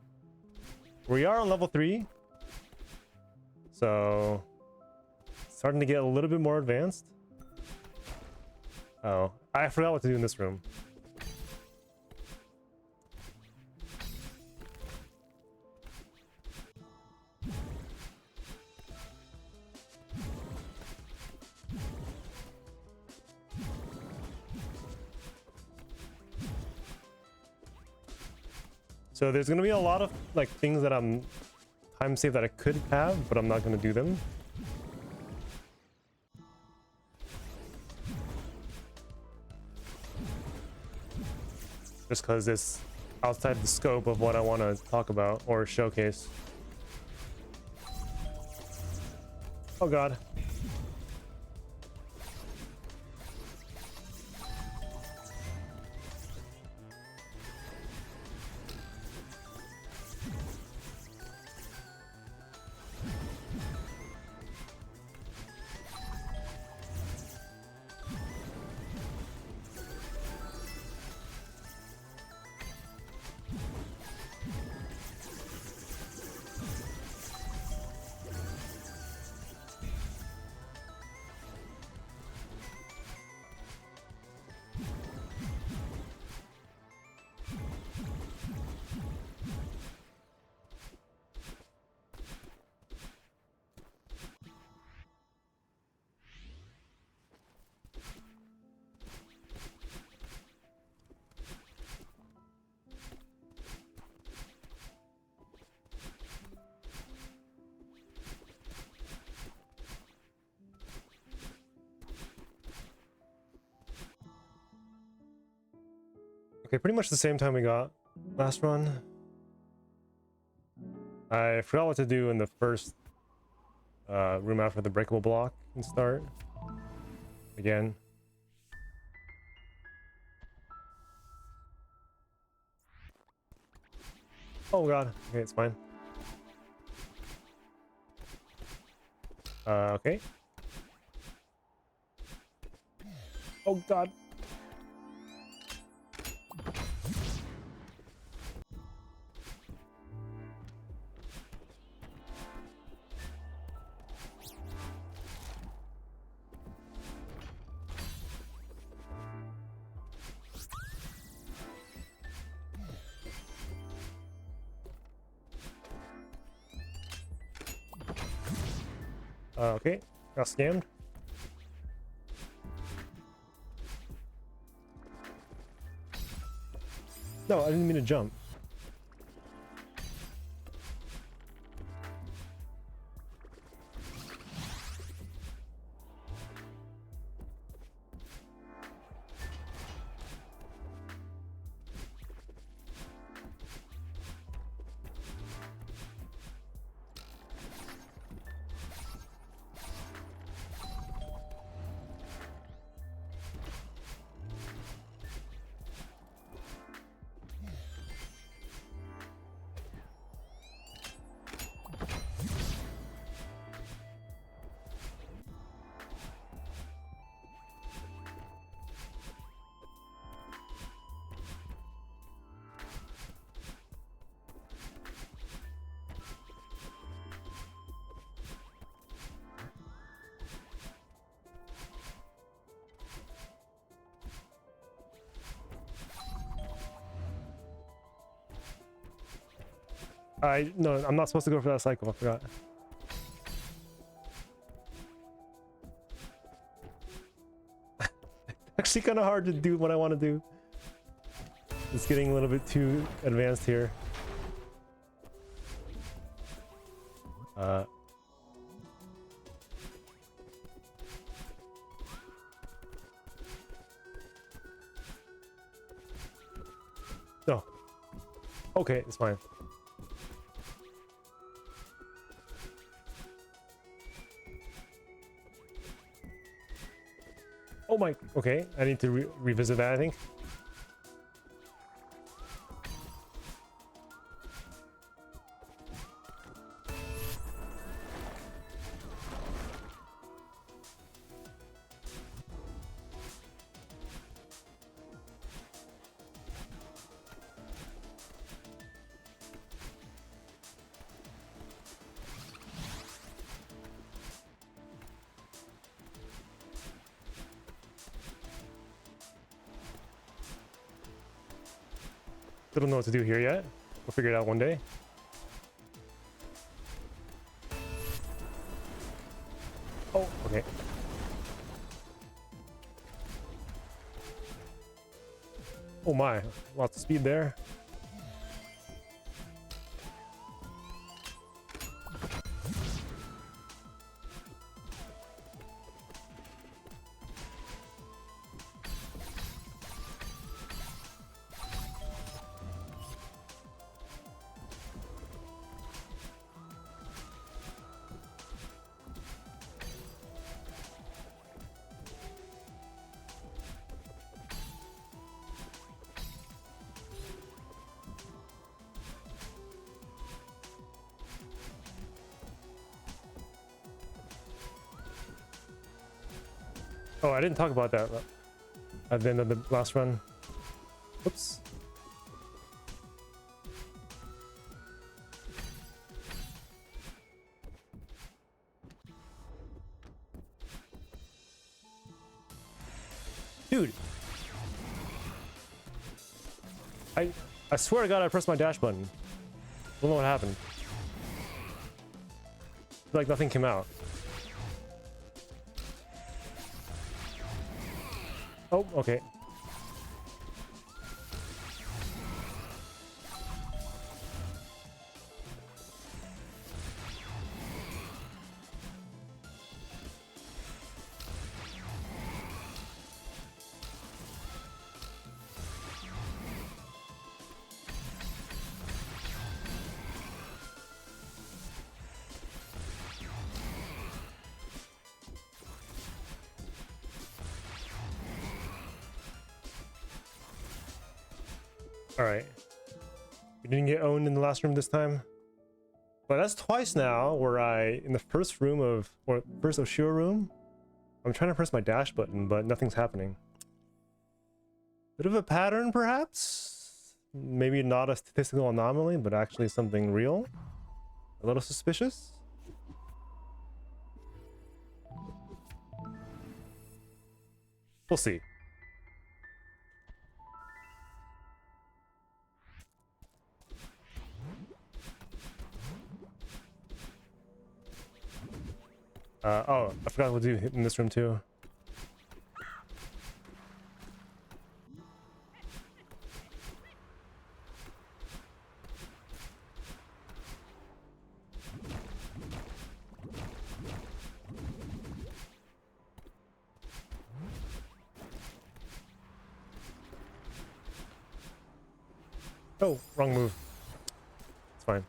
We are on level 3. So, starting to get a little bit more advanced. Oh, I forgot what to do in this room. So there's gonna be a lot of like things that I'm time save that I could have, but I'm not gonna do them. Just because it's outside the scope of what I want to talk about or showcase. Oh god. Okay, pretty much the same time we got last run. I forgot what to do in the first room after the breakable block and start again. Oh god, okay, it's fine. Okay. Oh god. Okay, got scammed. No, I didn't mean to jump. No, I'm not supposed to go for that cycle, I forgot. Actually kind of hard to do what I want to do. It's getting a little bit too advanced here. No. Okay, it's fine. Oh my, okay, I need to revisit that, I think. Still don't know what to do here yet. We'll figure it out one day. Oh, okay. Oh my, lots of speed there. Oh, I didn't talk about that at the end of the last run. Oops. Dude. I swear to God I pressed my dash button. Don't know what happened. Like nothing came out. Oh, okay. All right. We didn't get owned in the last room this time. But that's twice now where in the first room or first Oshiro room, I'm trying to press my dash button, but nothing's happening. Bit of a pattern, perhaps? Maybe not a statistical anomaly, but actually something real. A little suspicious. We'll see. Oh, I forgot we'll do in this room too. Oh, wrong move. It's fine.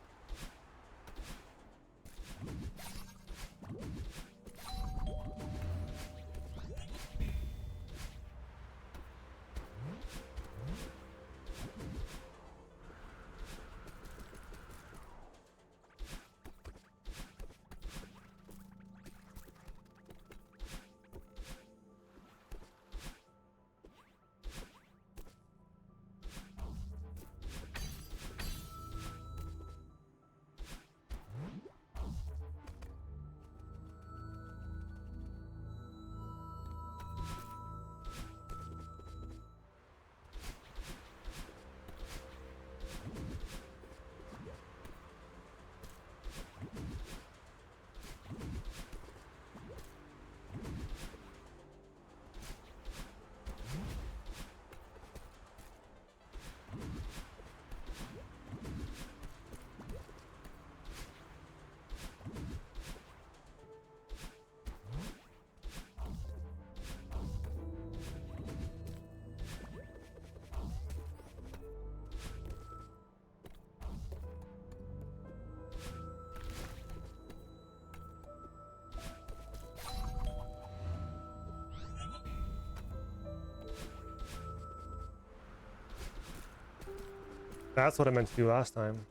That's what I meant to do last time.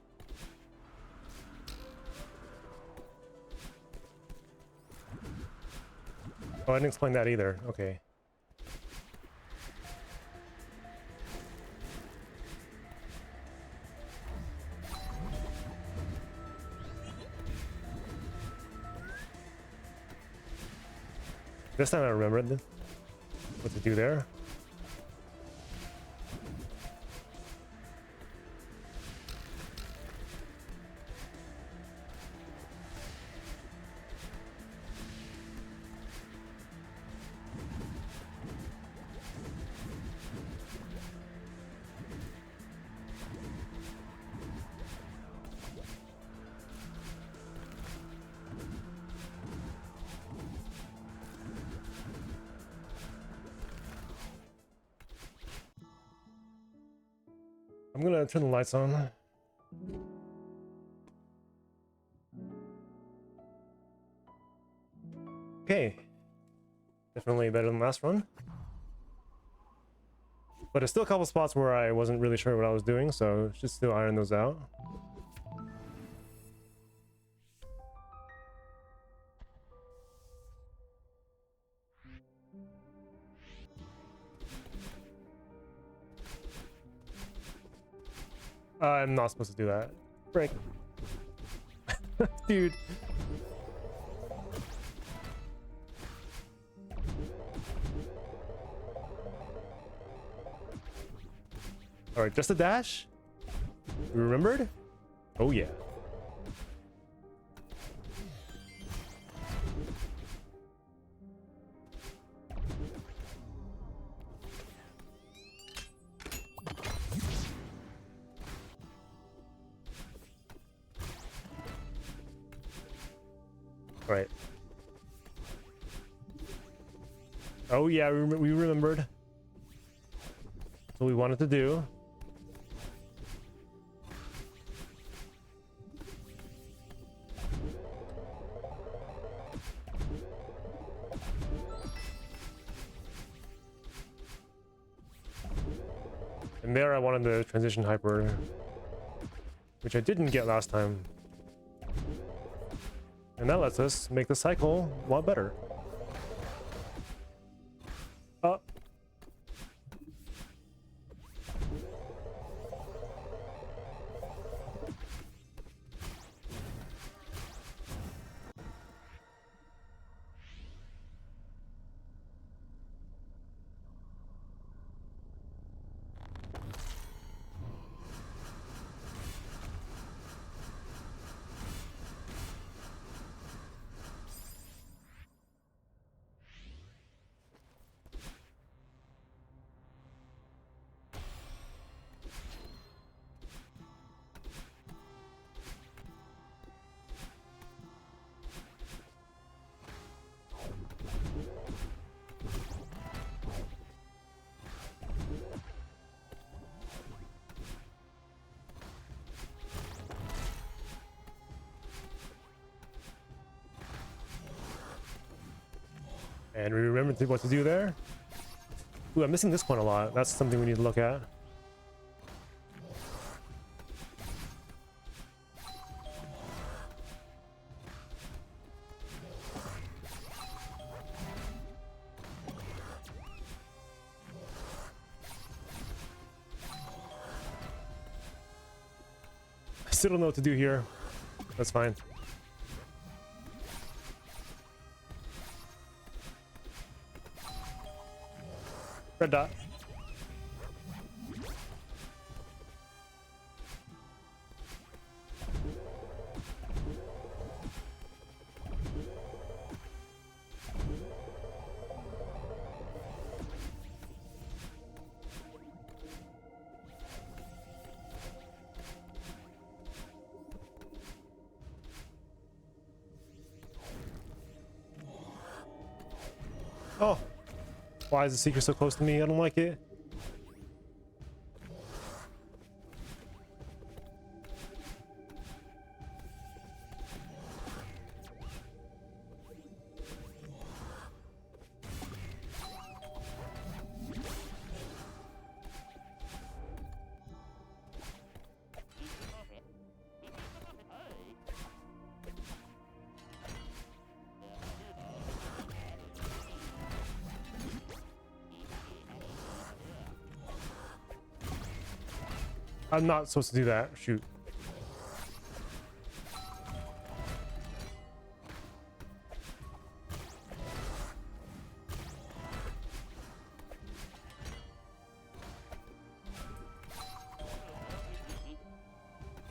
Oh, I didn't explain that either. Okay. This time I remembered what to do there. I'm gonna turn the lights on. Okay. Definitely better than last run. But there's still a couple spots where I wasn't really sure what I was doing, so should still iron those out. I'm not supposed to do that. Break. Dude. Alright, just a dash? You remembered? Oh yeah. Right. Oh yeah, we remembered. That's what we wanted to do. And there I wanted the transition hyper, which I didn't get last time. And that lets us make the cycle a lot better. Oh. And we remembered what to do there. Ooh, I'm missing this one a lot. That's something we need to look at. I still don't know what to do here. That's fine. Red dot. Oh. Why is the secret so close to me? I don't like it. I'm not supposed to do that. Shoot.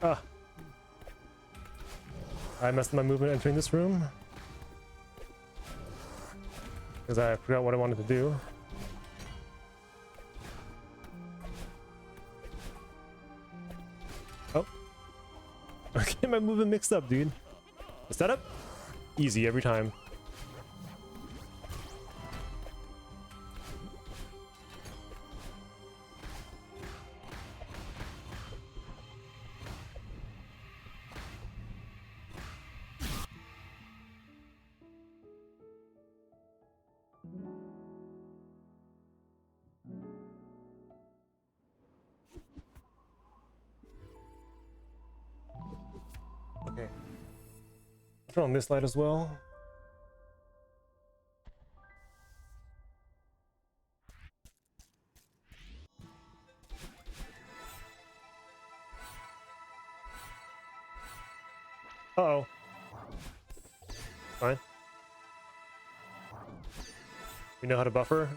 Ah. I messed up my movement entering this room. Because I forgot what I wanted to do. Oh. I'm getting my movement mixed up, dude. The setup? Easy every time. Okay. Turn on this light as well. Uh-oh. Fine. We know how to buffer.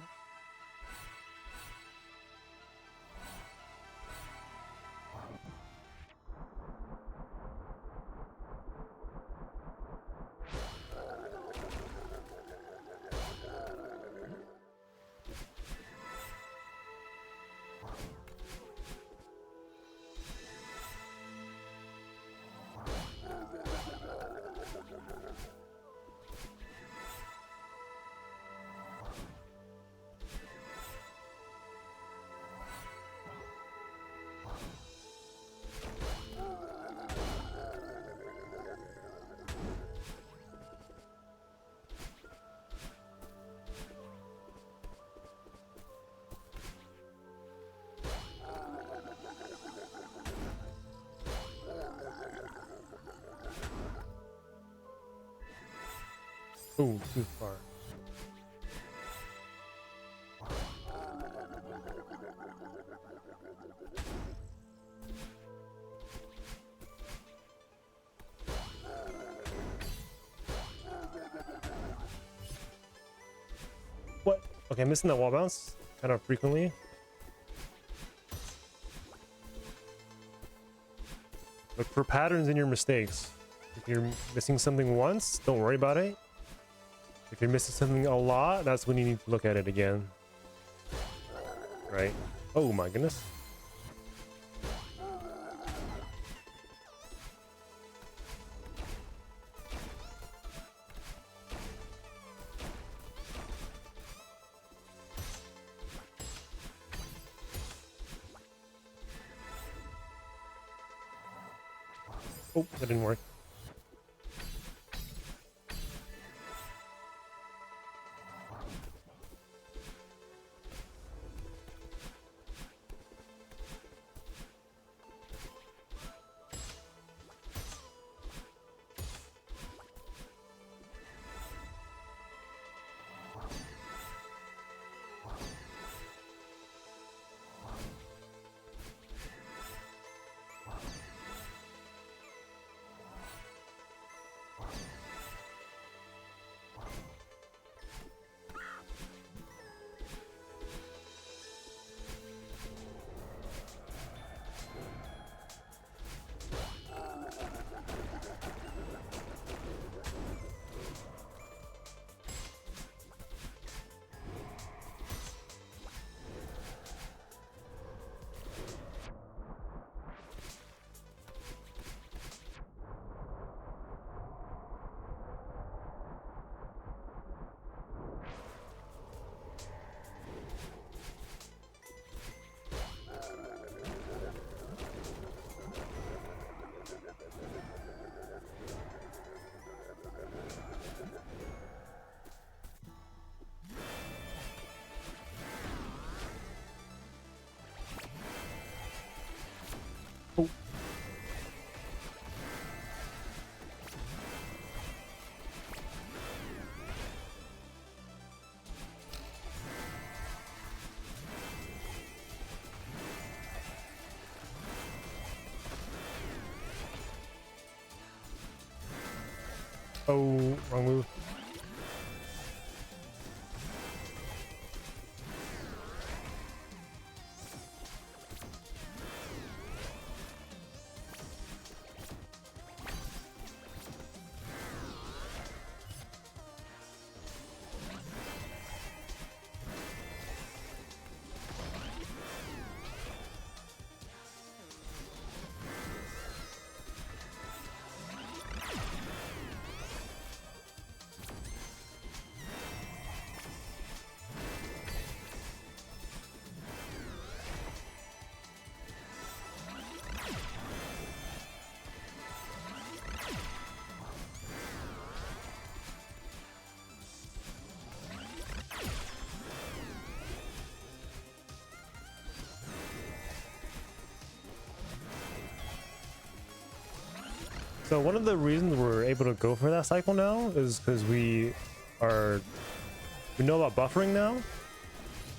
Ooh, too far. What? Okay, I'm missing that wall bounce kind of frequently. Look for patterns in your mistakes. If you're missing something once, don't worry about it. If you're missing something a lot, that's when you need to look at it again. Right? Oh my goodness. Oh, that didn't work. Oh. Oh, wrong move. So one of the reasons we're able to go for that cycle now is because we know about buffering now.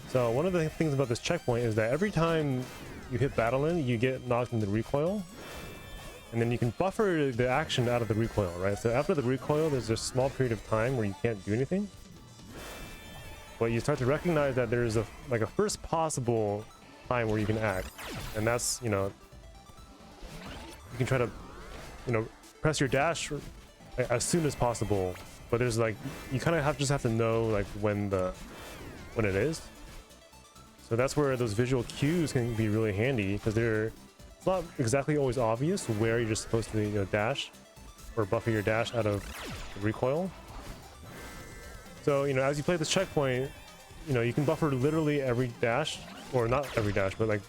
So one of the things about this checkpoint is that every time you hit battle in, you get knocked into recoil, and then you can buffer the action out of the recoil, right? So after the recoil, there's a small period of time where you can't do anything, but you start to recognize that there's a first possible time where you can act, and that's, you know, you can try to, you know, press your dash as soon as possible, but there's like, you kind of just have to know like when it is. So that's where those visual cues can be really handy, because it's not exactly always obvious where you're just supposed to, you know, dash or buffer your dash out of the recoil. So, you know, as you play this checkpoint, you know, you can buffer literally every dash, or not every dash, but like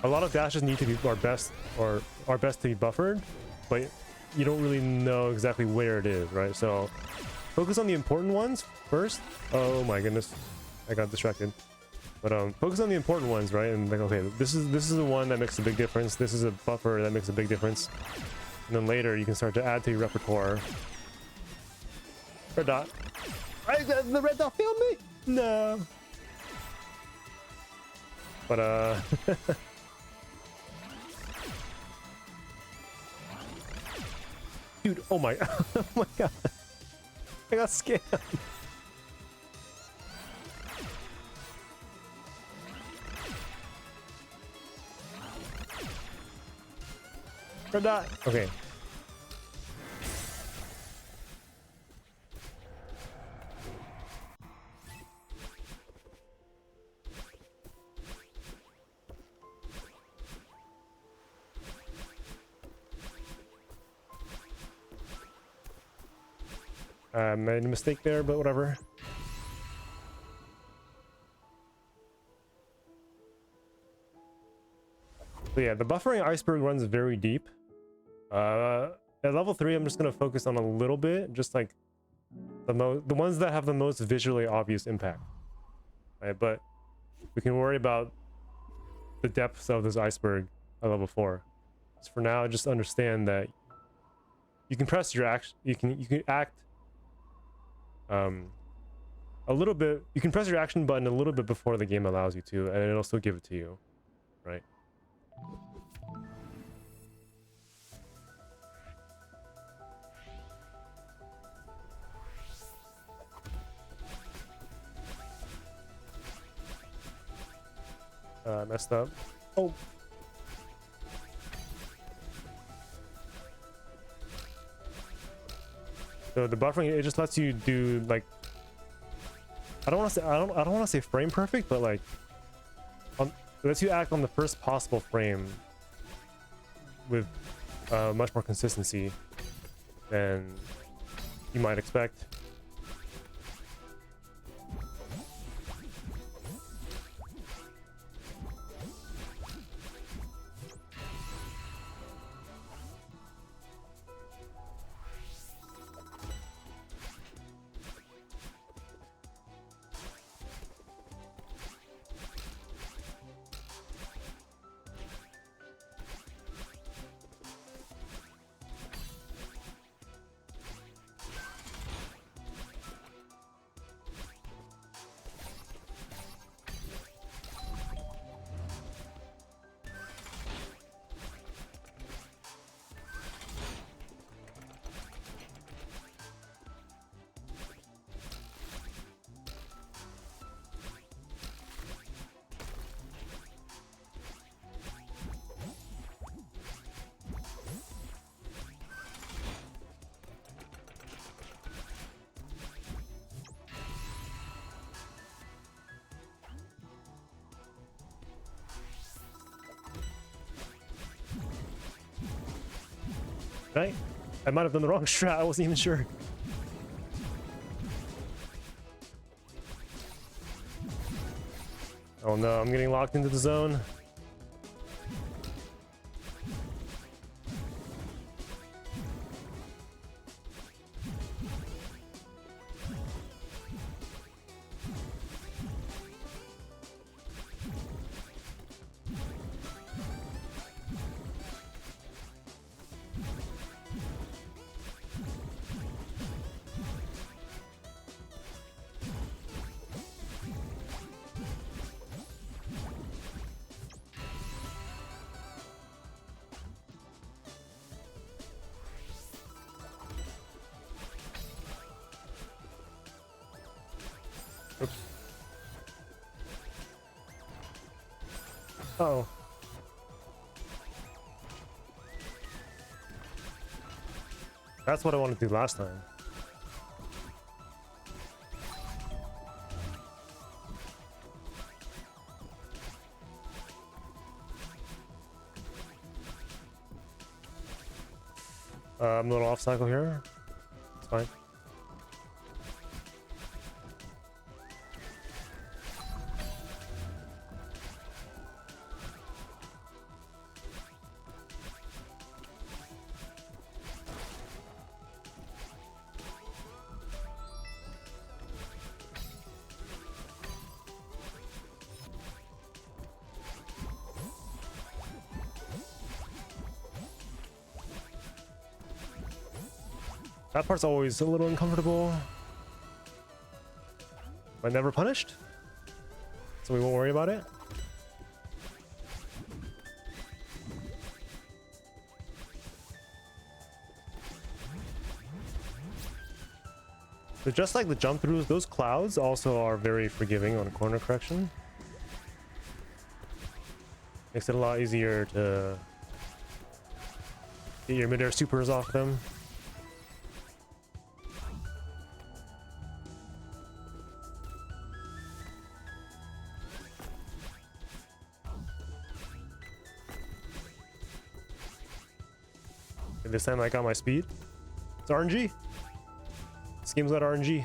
a lot of dashes need to be are best to be buffered, but you don't really know exactly where it is, right? So focus on the important ones first. Oh my goodness, I got distracted. But focus on the important ones, right? And like, okay, this is the one that makes a big difference. This is a buffer that makes a big difference. And then later you can start to add to your repertoire. Red dot. Right, the red dot failed me? No. But dude, oh my oh my god. I got scammed. Red dot. Okay. I made a mistake there, but whatever. So yeah, the buffering iceberg runs very deep. At level 3, I'm just gonna focus on a little bit, just like the ones that have the most visually obvious impact. Right, but we can worry about the depths of this iceberg at level 4. So for now, just understand that you can press your action. You can act. A little bit. You can press your action button a little bit before the game allows you to, and it'll still give it to you, right? Messed up. Oh. So the buffering, it just lets you do like, I don't want to say frame perfect, but like it lets you act on the first possible frame with much more consistency than you might expect. Right? I might have done the wrong strat, I wasn't even sure. Oh no, I'm getting locked into the zone. Oops. Uh-oh. That's what I wanted to do last time. I'm a little off cycle here. It's fine. That part's always a little uncomfortable. but never punished. So we won't worry about it. But just like the jump throughs, those clouds also are very forgiving on corner correction. Makes it a lot easier to get your midair supers off them. And this time I got my speed. It's RNG. This game's got RNG.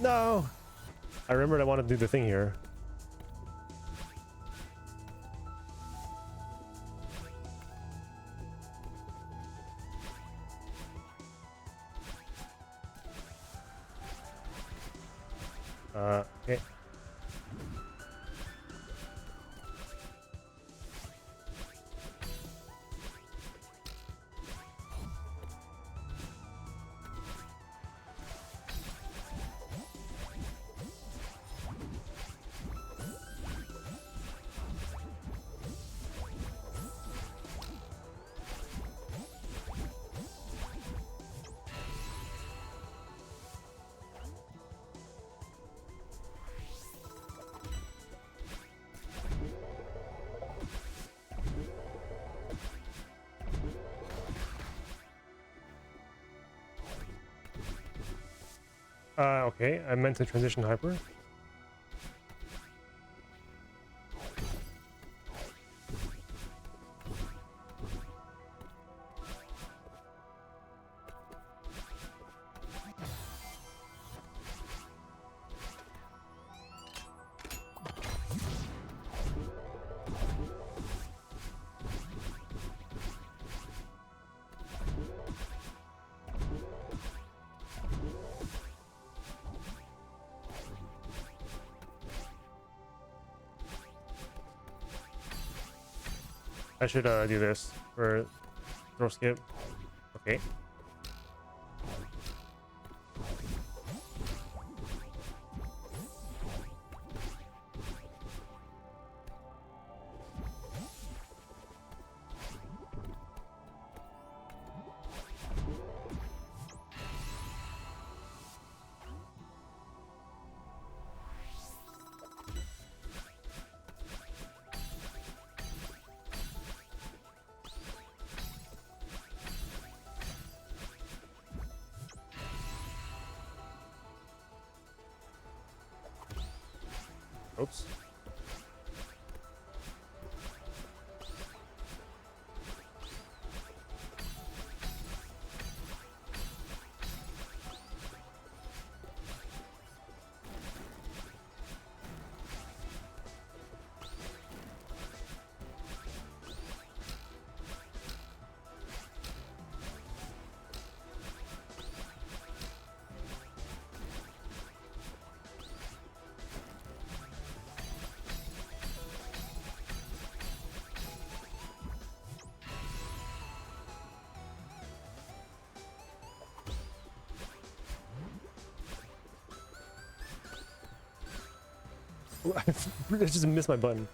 No! I remembered I wanted to do the thing here. Okay. Okay, I meant to transition hyper. I should do this for throw skip. Okay. Oops. I just missed my button.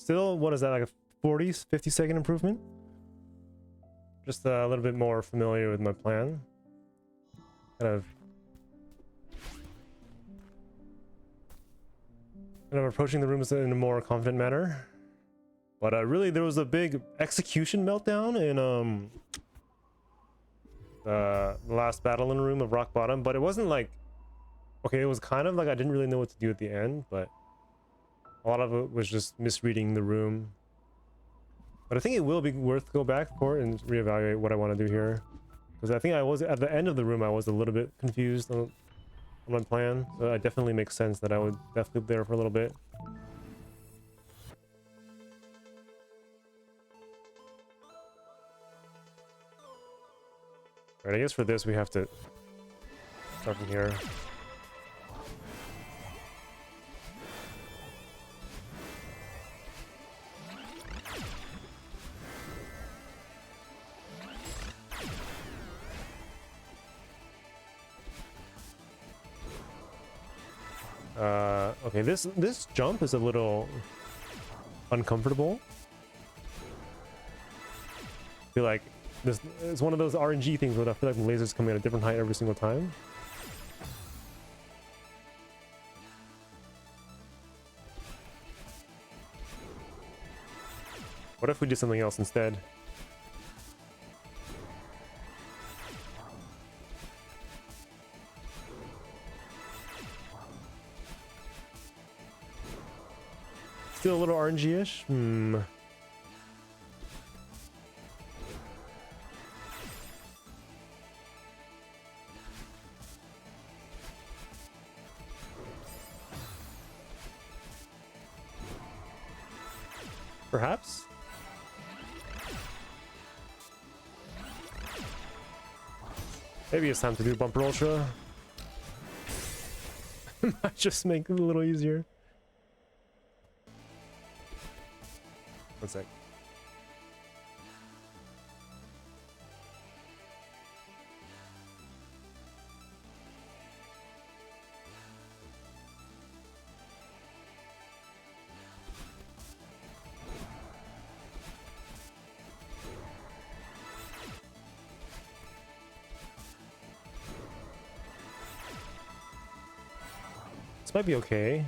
Still, what is that, like a 40, 50-second improvement? Just a little bit more familiar with my plan. Kind of approaching the rooms in a more confident manner. But really, there was a big execution meltdown in the last battle in the room of Rock Bottom, but it wasn't like, okay, it was kind of like I didn't really know what to do at the end, but a lot of it was just misreading the room. But I think it will be worth to go back for and reevaluate what I want to do here, because I think I was at the end of the room, I was a little bit confused on my plan, so it definitely makes sense that I would definitely be there for a little bit. Alright, I guess for this we have to start from here. Okay, this jump is a little uncomfortable. I feel like this is one of those RNG things where I feel like the lasers coming at a different height every single time. What if we did something else instead? Still a little RNG-ish? Perhaps? Maybe it's time to do Bumper Ultra. Might just make it a little easier. One sec. This might be okay.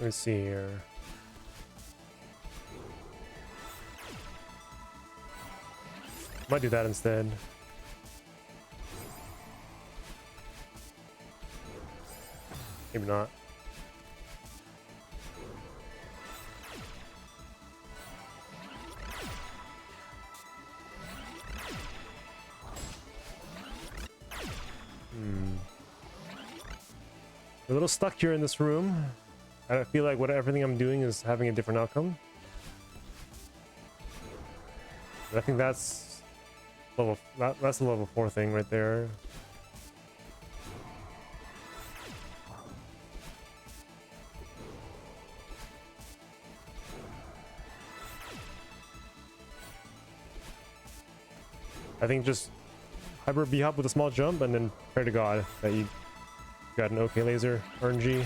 Let's see here. Might do that instead. Maybe not. A little stuck here in this room. I feel like everything I'm doing is having a different outcome. But I think that's that's a level 4 thing right there. I think just hyper B-hop with a small jump and then pray to God that you got an okay laser RNG.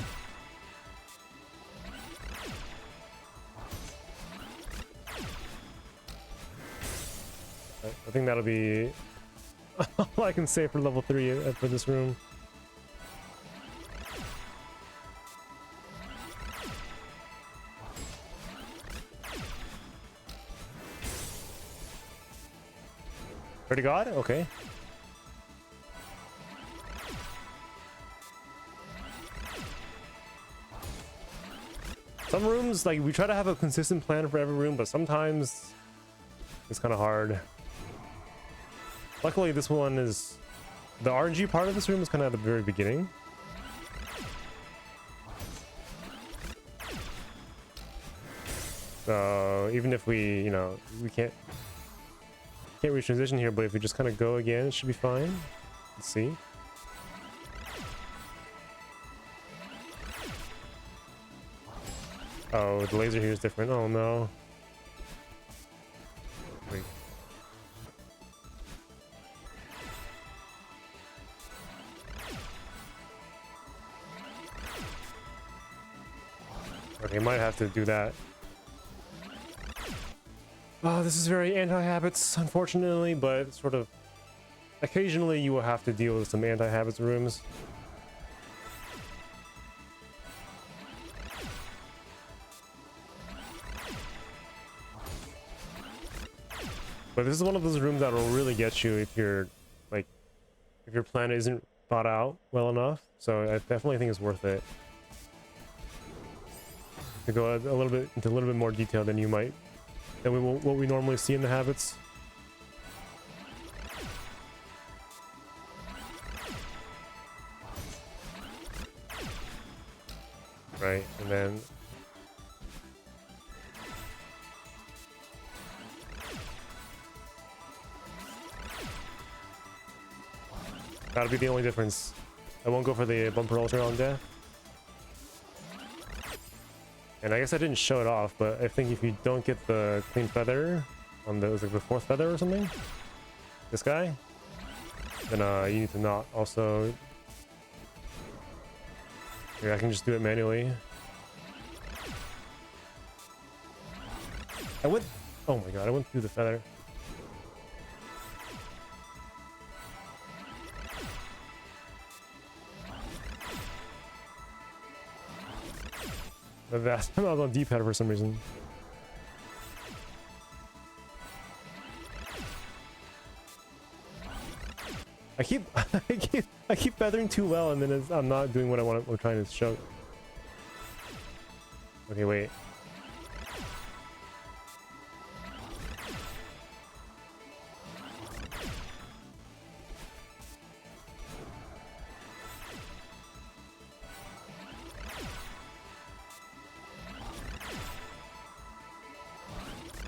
I think that'll be all I can say for level 3 for this room. Pray to God? Okay. Some rooms, like, we try to have a consistent plan for every room, but sometimes it's kind of hard. Luckily, this one is... the RNG part of this room is kind of at the very beginning. So, even if we, you know, we can't retransition here, but if we just kind of go again, it should be fine. Let's see. Oh, the laser here is different. Oh no. Wait. Okay, might have to do that. Oh, this is very anti-habits, unfortunately, but sort of occasionally you will have to deal with some anti-habits rooms. But this is one of those rooms that will really get you if you're like, if your plan isn't thought out well enough. So I definitely think it's worth it to go a little bit into a little bit more detail than you might, what we normally see in the habits. Right, and then that'll be the only difference. I won't go for the bumper ultra on death. And I guess I didn't show it off, but I think if you don't get the clean feather on the, was it the 4th feather or something? This guy? Then you need to not also... Here, I can just do it manually. I went... Oh my god, I went through the feather. That's I'm not on D-pad for some reason. I keep I keep feathering too well, and then I'm not doing what I'm trying to show. Okay, wait.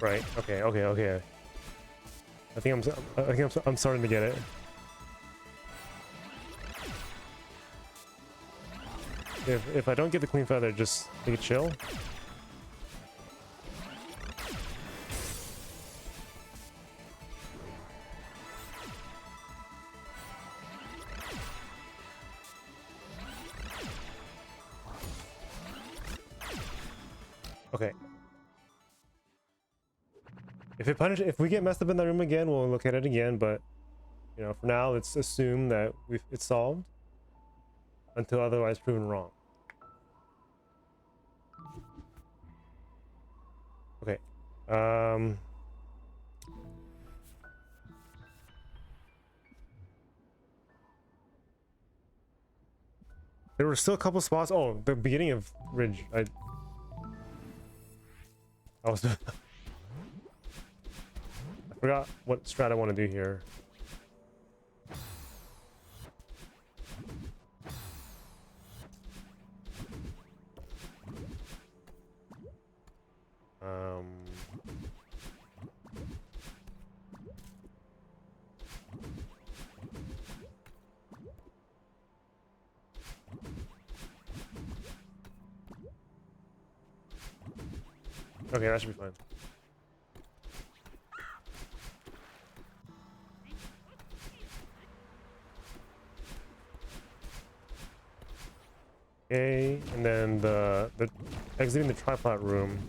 Right. Okay. Okay. Okay. I think I'm starting to get it. If I don't get the clean feather, just take a chill. Okay. If we get messed up in that room again, we'll look at it again, but you know, for now, let's assume that it's solved until otherwise proven wrong. Okay. There were still a couple spots. Oh, the beginning of Ridge. I was I forgot what strat I want to do here. Okay, that should be fine. Okay, and then the exiting the tripod room.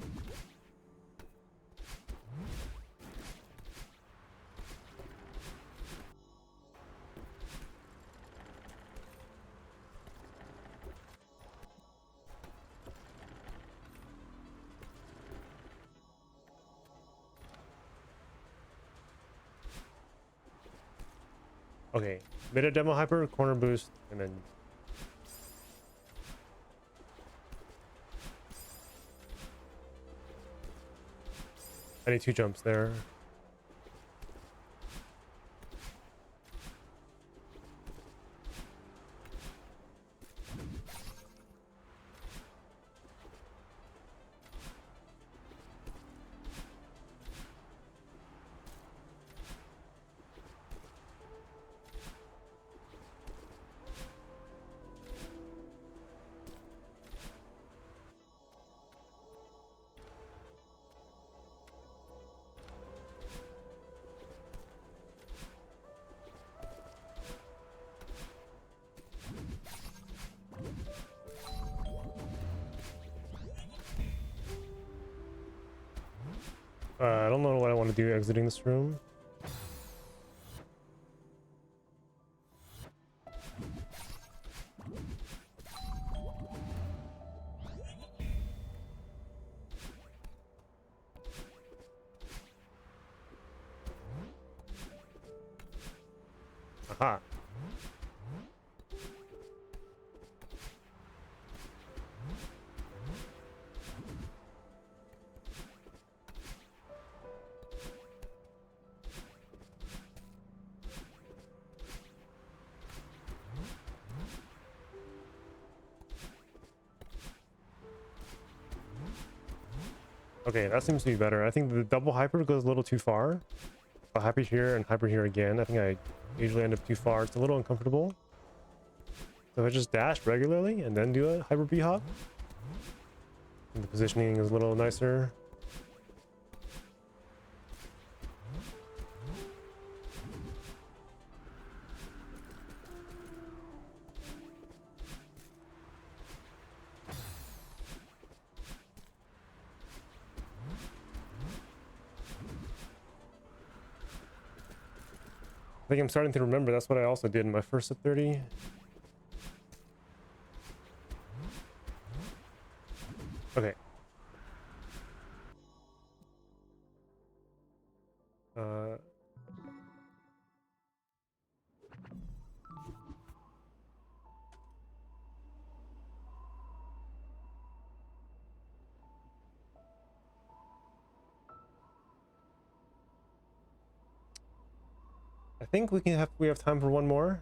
Okay, mid demo hyper, corner boost, and then I need 2 jumps there. I don't know what I want to do exiting this room. Aha. Okay, that seems to be better. I think the double hyper goes a little too far. A hyper here and hyper here again. I think I usually end up too far. It's a little uncomfortable. So if I just dash regularly and then do a hyper B hop, and the positioning is a little nicer. I think I'm starting to remember that's what I also did in my first at 30. Okay. I think we have time for one more.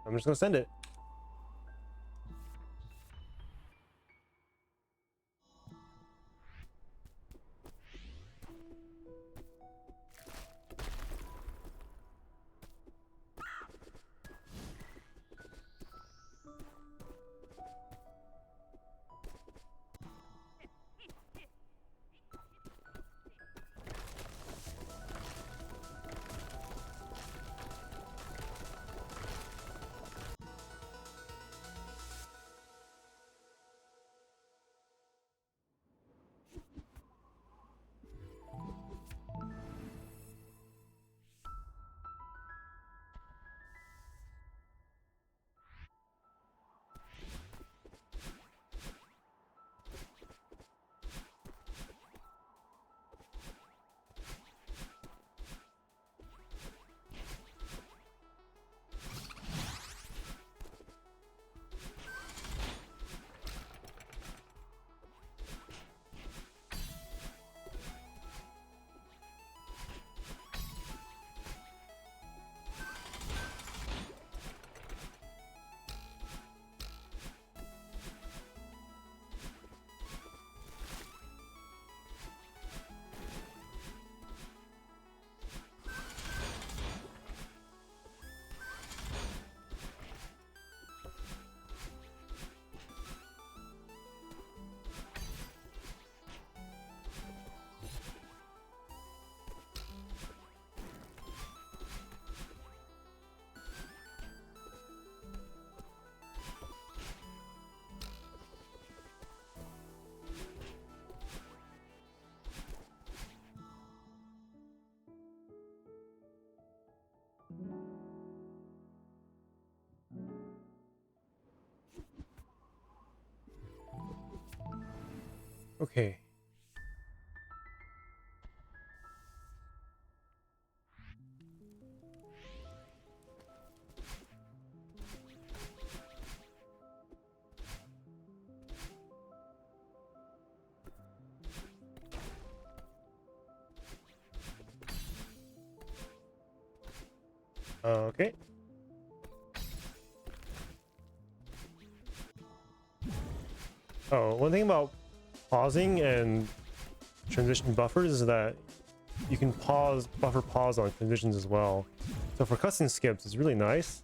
I'm just gonna send it. Okay. Okay. Oh, one thing about pausing and transition buffers is that you can buffer pause on transitions as well. So for cutscene skips, it's really nice.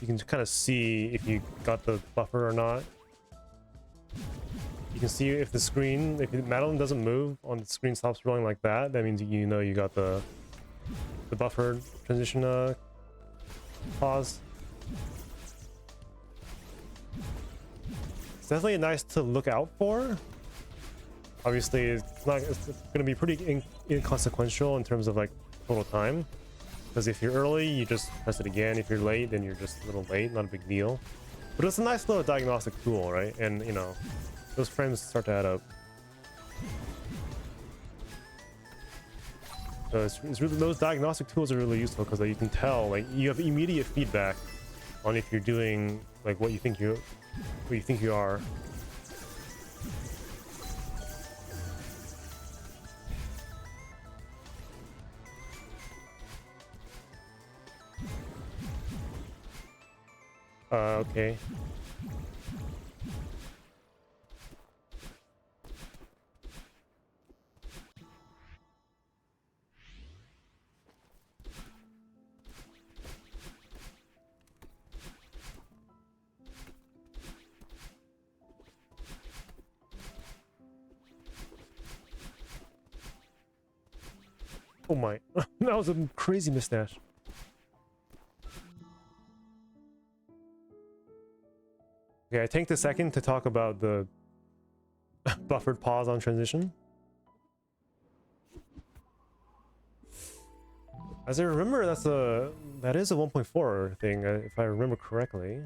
You can kind of see if you got the buffer or not. You can see if the screen, if the Madeline doesn't move on the screen, stops rolling like that, that means you know you got the buffered transition pause. It's definitely nice to look out for. Obviously, it's going to be pretty inconsequential in terms of like total time. Because if you're early, you just press it again. If you're late, then you're just a little late, not a big deal. But it's a nice little diagnostic tool, right? And you know, those frames start to add up. So it's really, those diagnostic tools are really useful because you can tell, like, you have immediate feedback on if you're doing like what you think you are. Okay. Oh my, that was a crazy mustache. Okay, I take the second to talk about the buffered pause on transition. As I remember, that is a 1.4 thing, if I remember correctly.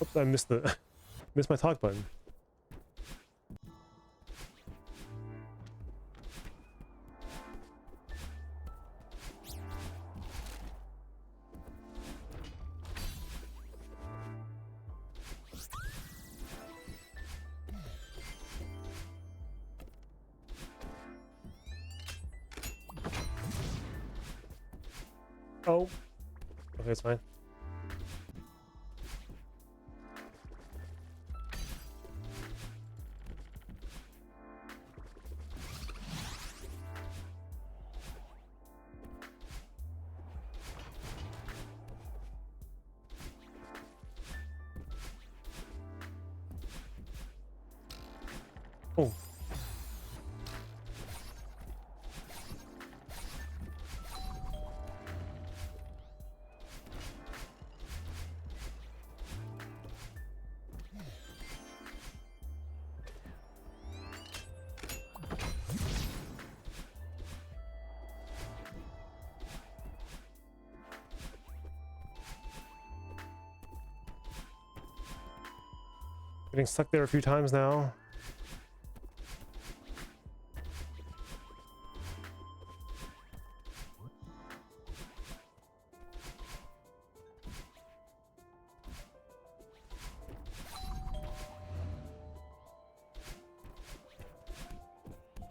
Oops, I missed missed my talk button. Oh, okay, it's fine. Oh. Getting stuck there a few times now.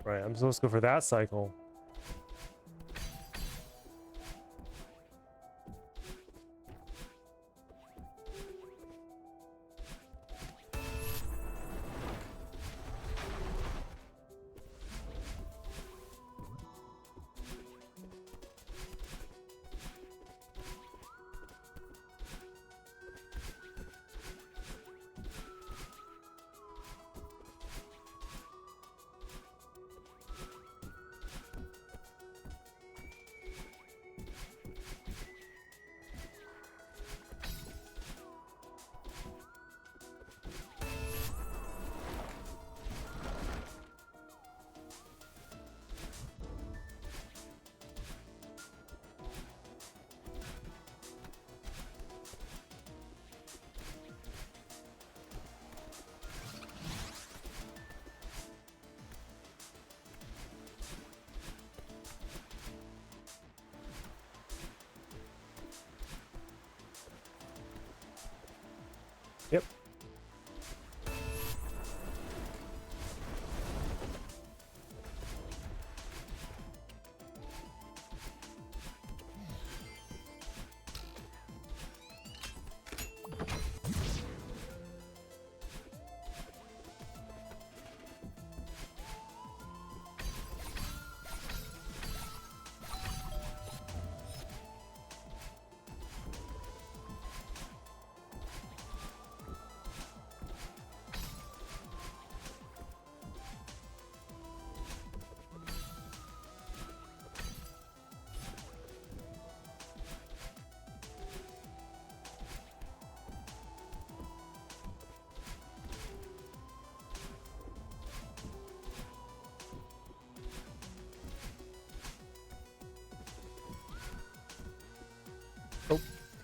Right, I'm supposed to go for that cycle.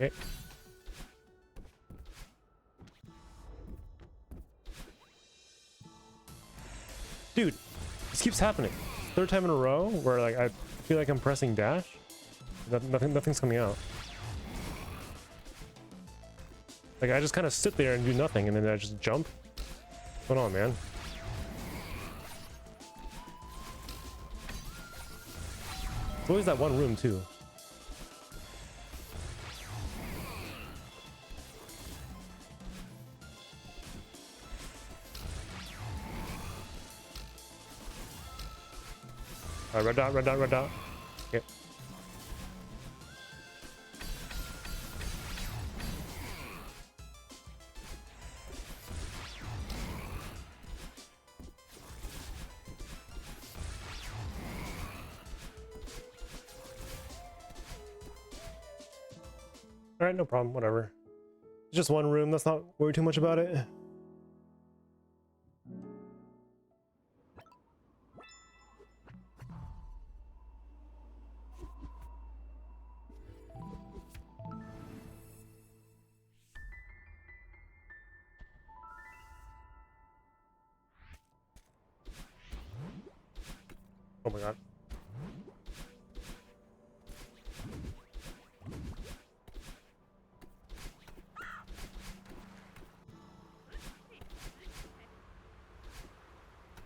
Okay. Dude, this keeps happening. Third time in a row where like I feel like I'm pressing dash. Nothing's coming out. Like I just kind of sit there and do nothing, and then I just jump. What's going on, man? It's always that one room too. Red dot, red dot, red dot. Okay. Alright, no problem, whatever. It's just one room, let's not worry too much about it. Oh my god.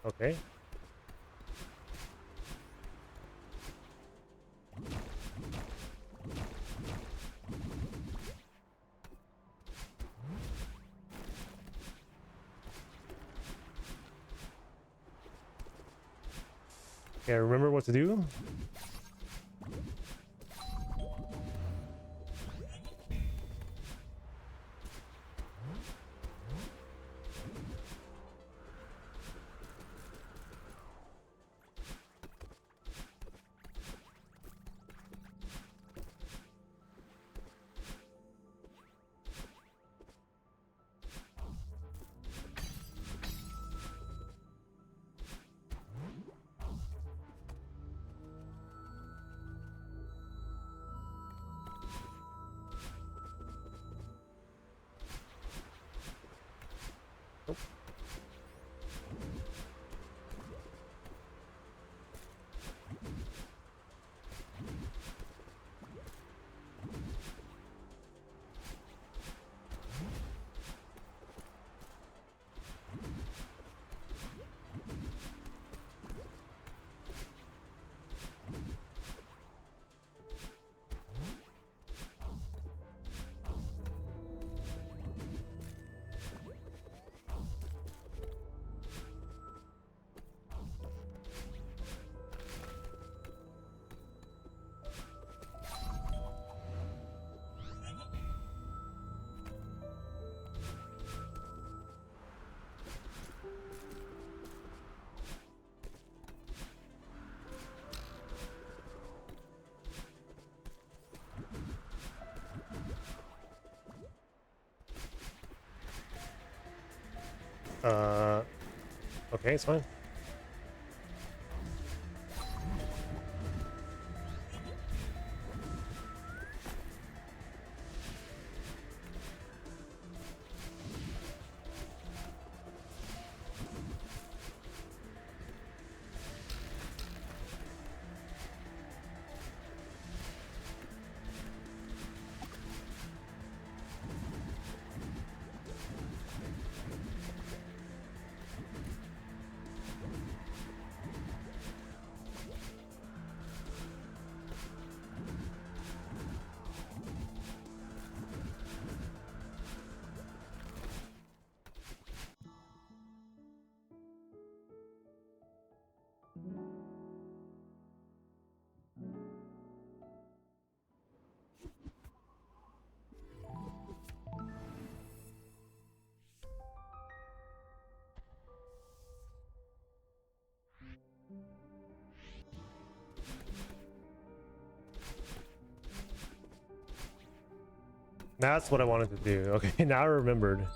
Okay. Yeah, remember what to do? Okay, it's fine. That's what I wanted to do. Okay, now I remembered.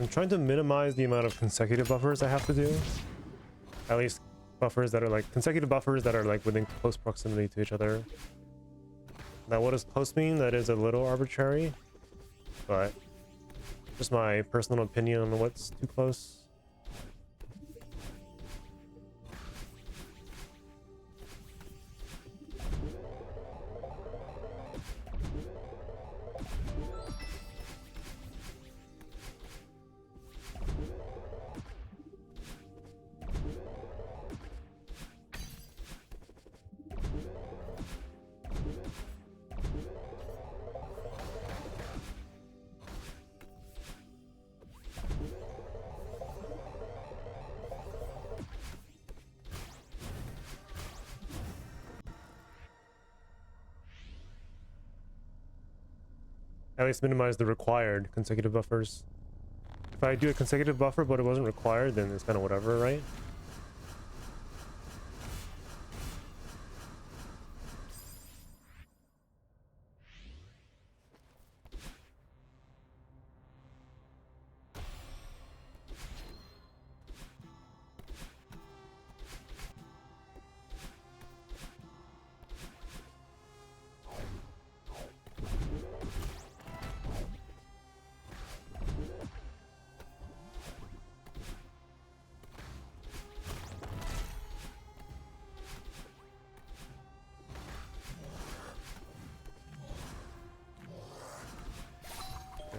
I'm trying to minimize the amount of consecutive buffers I have to do. At least buffers that are like consecutive buffers that are like within close proximity to each other. Now, what does close mean? That is a little arbitrary, but just my personal opinion on what's too close. At least minimize the required consecutive buffers. If I do a consecutive buffer but it wasn't required, then it's kind of whatever, right?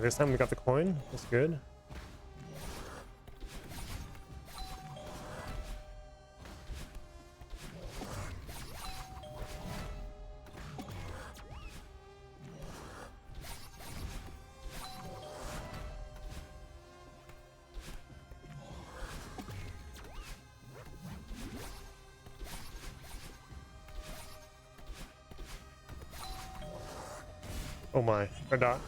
This time we got the coin. That's good. Oh my, I died.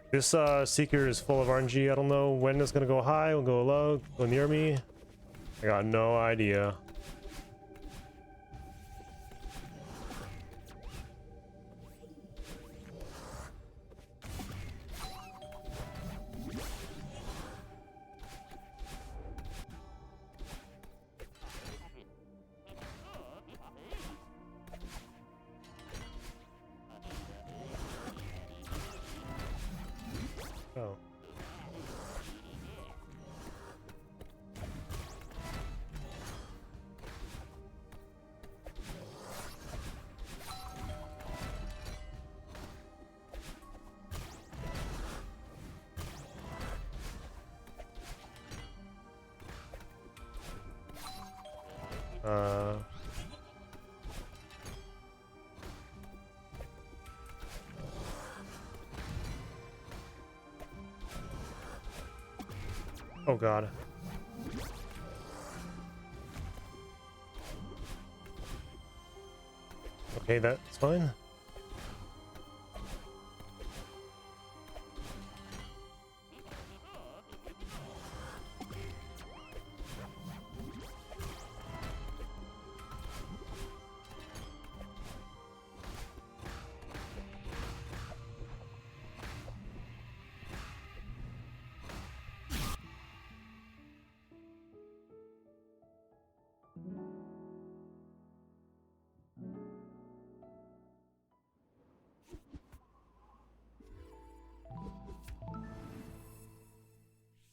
This Seeker is full of RNG. I don't know when it's gonna go high, will go low, go near me. I got no idea. Oh. Oh god. Okay, that's fine.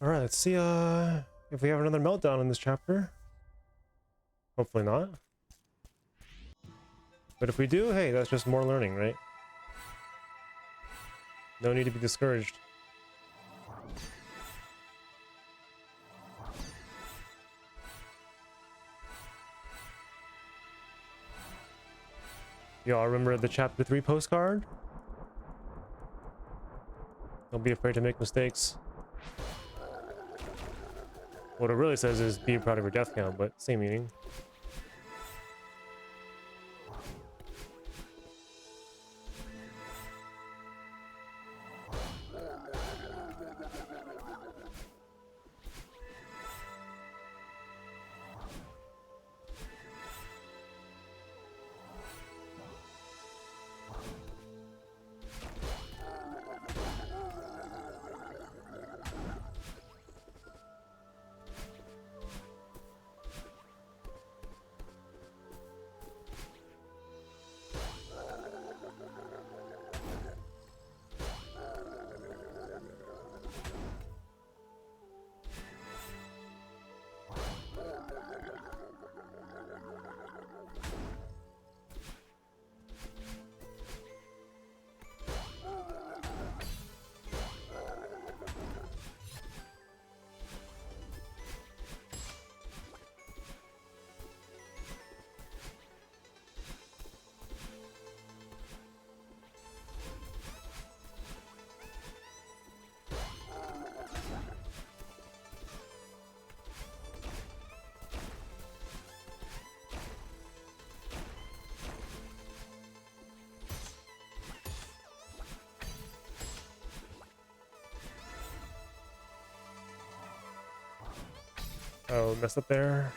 Alright, let's see if we have another meltdown in this chapter. Hopefully not. But if we do, hey, that's just more learning, right? No need to be discouraged. Y'all remember the chapter 3 postcard? Don't be afraid to make mistakes. What it really says is be proud of your death count, but same meaning. Oh, messed up there.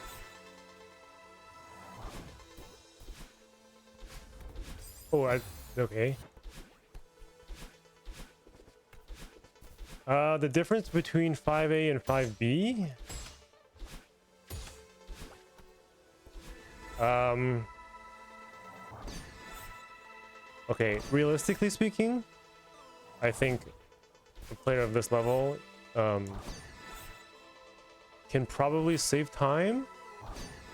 Oh, okay. The difference between 5A and 5B? Okay, realistically speaking, I think a player of this level, can probably save time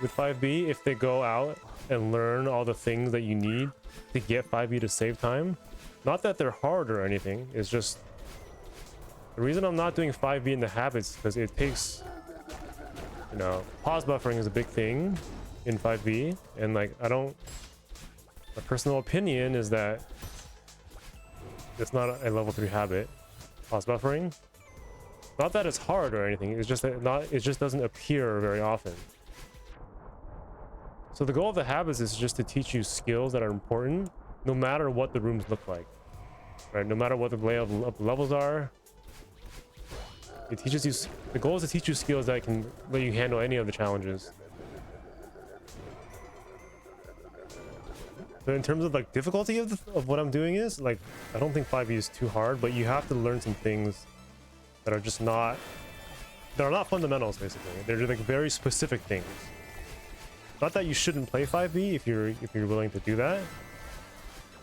with 5B if they go out and learn all the things that you need to get 5B to save time. Not that they're hard or anything, it's just the reason I'm not doing 5B in the habits because it takes, you know, pause buffering is a big thing in 5B, and like my personal opinion is that it's not a level 3 habit, pause buffering. Not that it's hard or anything, it's just that it just doesn't appear very often. So the goal of the habits is just to teach you skills that are important no matter what the rooms look like, right? No matter what the layout of the levels are. It teaches you, the goal is to teach you skills that can let you handle any of the challenges. So in terms of like difficulty of what I'm doing is like, I don't think 5e is too hard, but you have to learn some things that are just not, that are not fundamentals basically. They're like very specific things. Not that you shouldn't play 5e if you're willing to do that.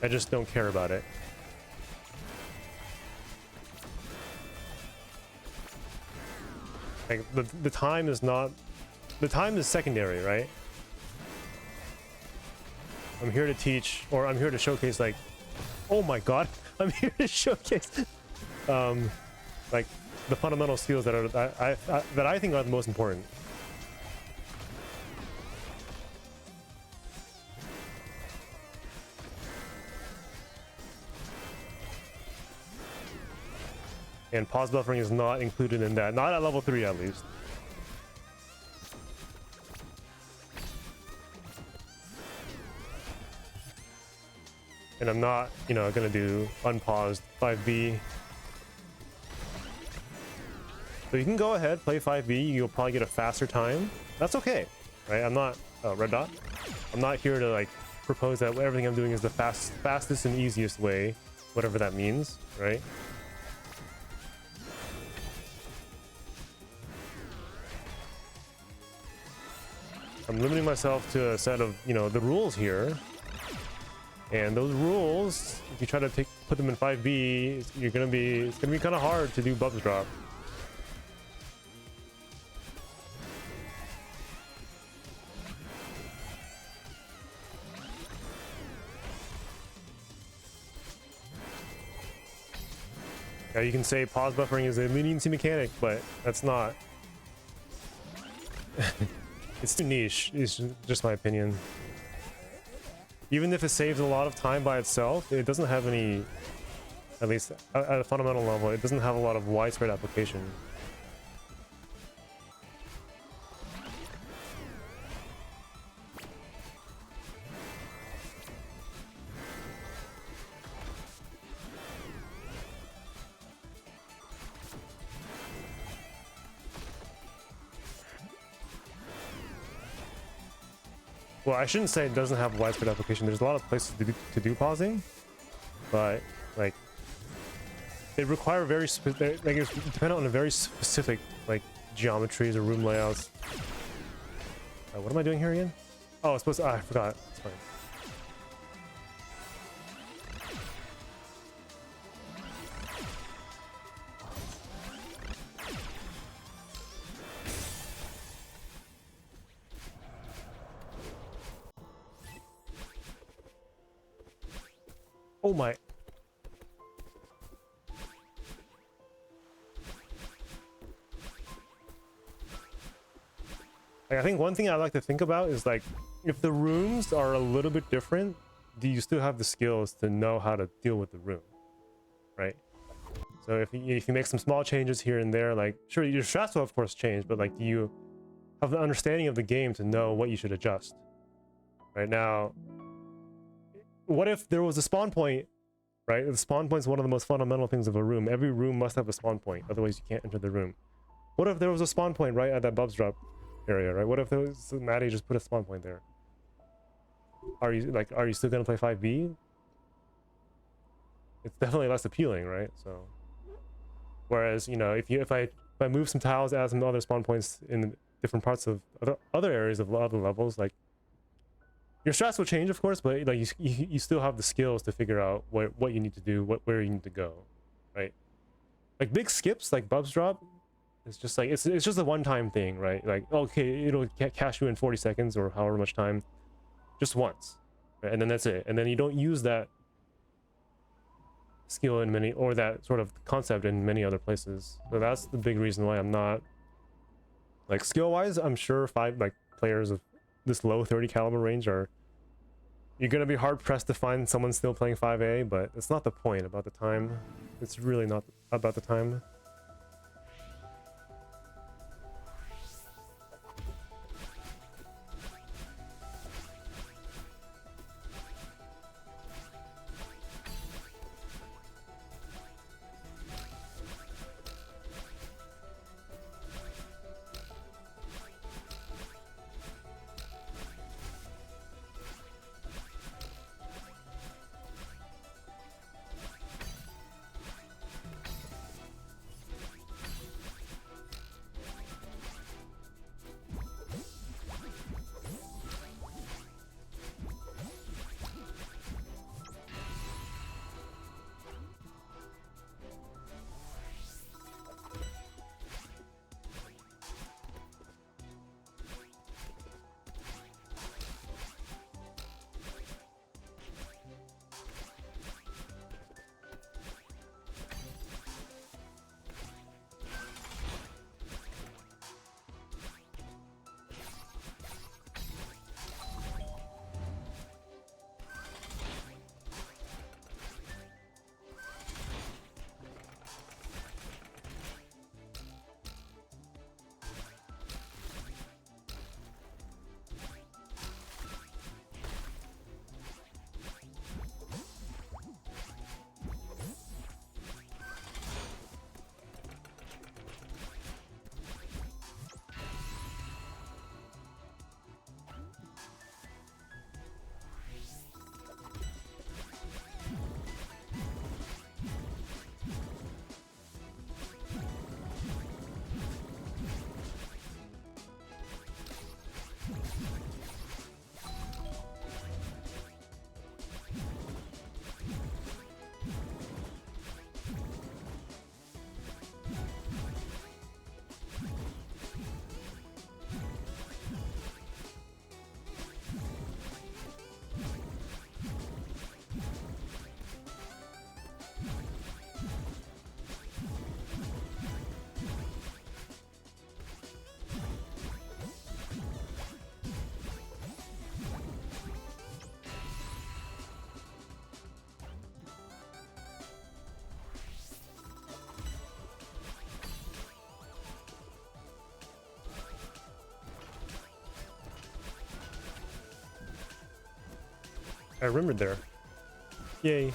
I just don't care about it. Like the time is not, the time is secondary, right? I'm here to teach, or I'm here to showcase like, oh my god, I'm here to showcase like the fundamental skills that are that I think are the most important. And pause buffering is not included in that, not at level 3 at least. And I'm not, you know, gonna do unpaused 5B. So you can go ahead, play 5B, you'll probably get a faster time. That's okay, right? I'm not, red dot. I'm not here to like propose that everything I'm doing is the fastest and easiest way, whatever that means, right? I'm limiting myself to a set of, you know, the rules here. And those rules, if you try to put them in 5B, it's gonna be kind of hard to do bubs drop. Now you can say pause buffering is a leniency mechanic, but that's not. It's too niche, it's just my opinion. Even if it saves a lot of time by itself, it doesn't have any, at least at a fundamental level, it doesn't have a lot of widespread application. Well, I shouldn't say it doesn't have widespread application. There's a lot of places to do pausing, but like they require very like it's dependent on a very specific like geometries or room layouts. What am I doing here again? Oh, it's supposed to, I forgot. It's fine. Oh my. Like, I think one thing I like to think about is like, if the rooms are a little bit different, do you still have the skills to know how to deal with the room, right? So if you make some small changes here and there, like sure your strats will of course change, but like do you have the understanding of the game to know what you should adjust? Right now, what if there was a spawn point, right? The spawn point is one of the most fundamental things of a room. Every room must have a spawn point, otherwise you can't enter the room. What if there was a spawn point right at that Bubs drop area, right? What if there was Maddie just put a spawn point there? Are you still gonna play 5B? It's definitely less appealing, right? So whereas, you know, if I move some tiles, add some other spawn points in different parts of other areas of other levels, like your strats will change, of course, but like you still have the skills to figure out what you need to do, where you need to go, right? Like big skips, like Bubs drop, it's just like it's just a one-time thing, right? Like okay, it'll cash you in 40 seconds or however much time, just once, right? And then that's it. And then you don't use that skill in many, or that sort of concept in many other places. So that's the big reason why I'm not like skill-wise. I'm sure players of this low 30 caliber range you're gonna be hard pressed to find someone still playing 5A, but it's not the point about the time. It's really not about the time. I remembered there. Yay.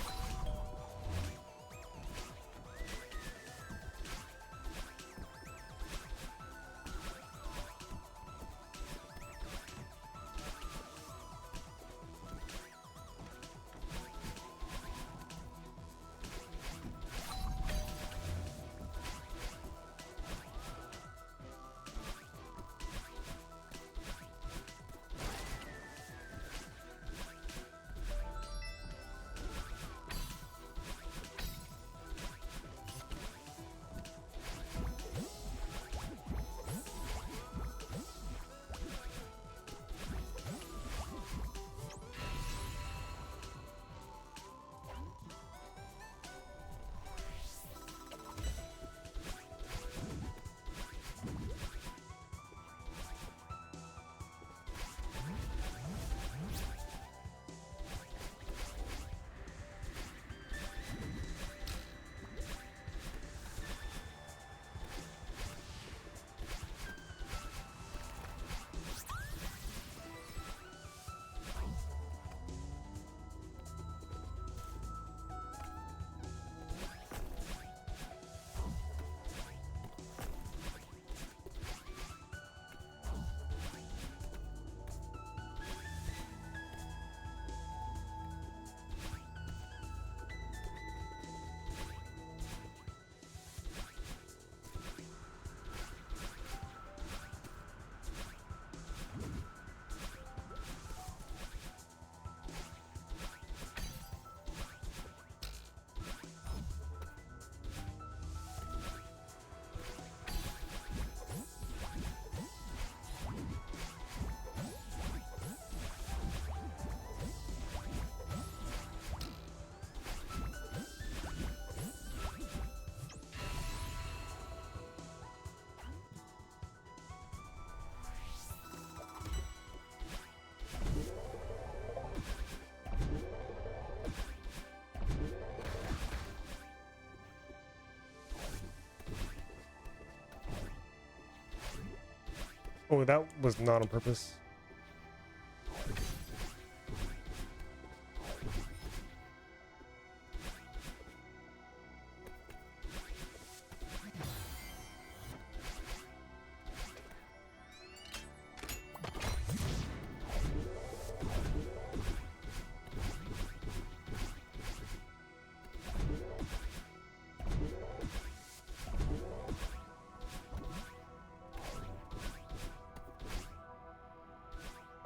Oh, that was not on purpose.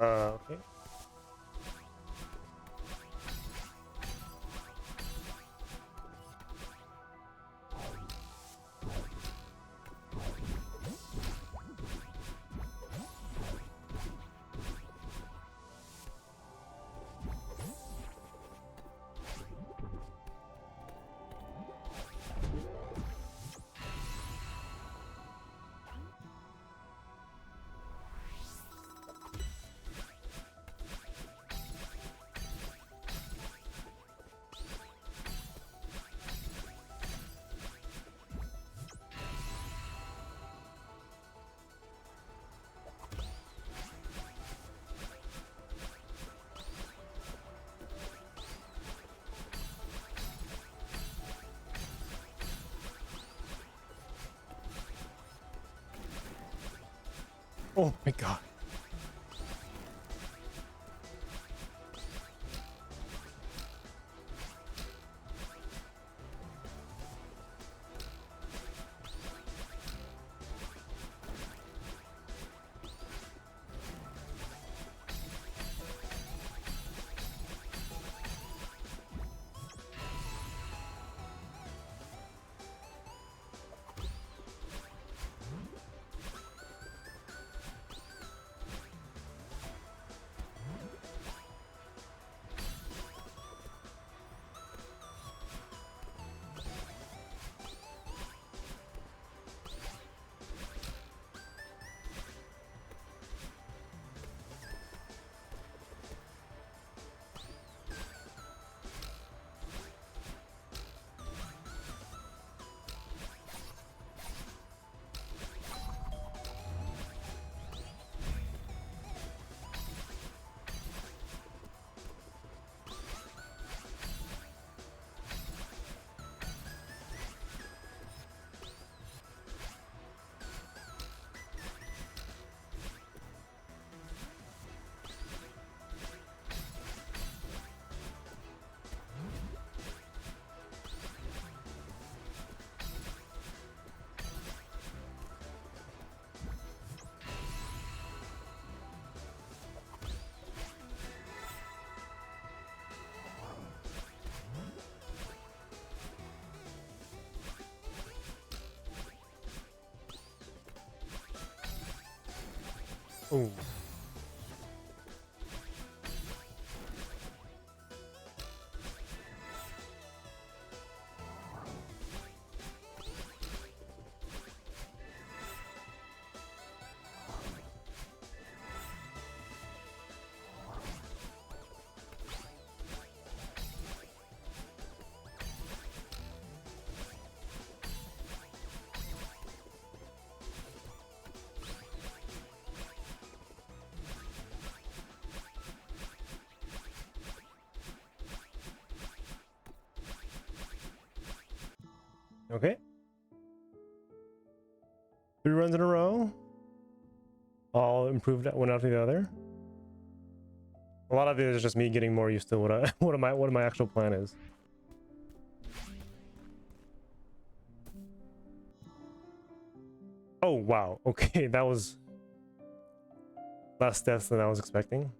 Okay. Oh my god. Oh. Okay. 3 runs in a row. All improved one after the other. A lot of it is just me getting more used to what I what my actual plan is. Oh wow. Okay, that was less deaths than I was expecting.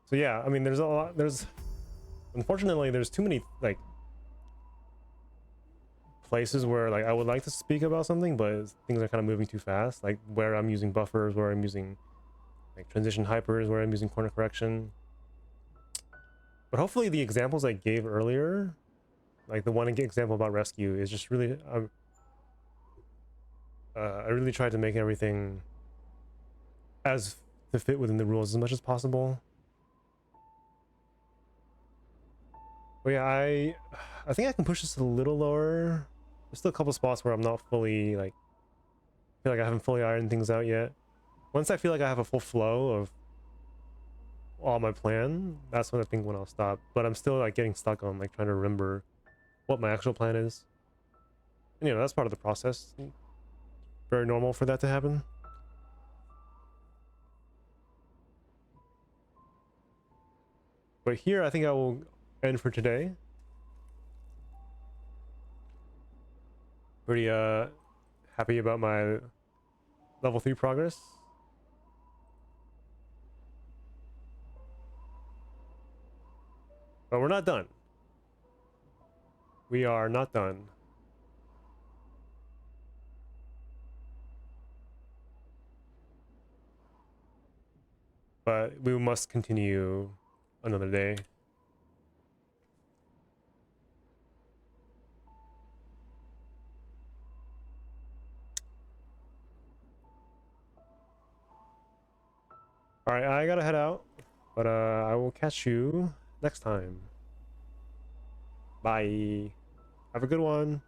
So yeah, I mean there's a lot unfortunately there's too many like places where like I would like to speak about something, but things are kind of moving too fast, like where I'm using buffers, where I'm using like transition hypers, where I'm using corner correction. But hopefully the examples I gave earlier, like the one example about rescue, is just really I really tried to make everything as to fit within the rules as much as possible. But yeah, I think I can push this a little lower. There's still a couple spots where I'm not fully like feel like I haven't fully ironed things out yet. Once I feel like I have a full flow of all my plan, that's when I think when I'll stop. But I'm still like getting stuck on like trying to remember what my actual plan is. And, you know, that's part of the process. Very normal for that to happen. But here, I think I will end for today. Pretty happy about my level 3 progress. But we're not done. We are not done. But we must continue another day. Alright, I gotta head out. But I will catch you next time. Bye. Have a good one.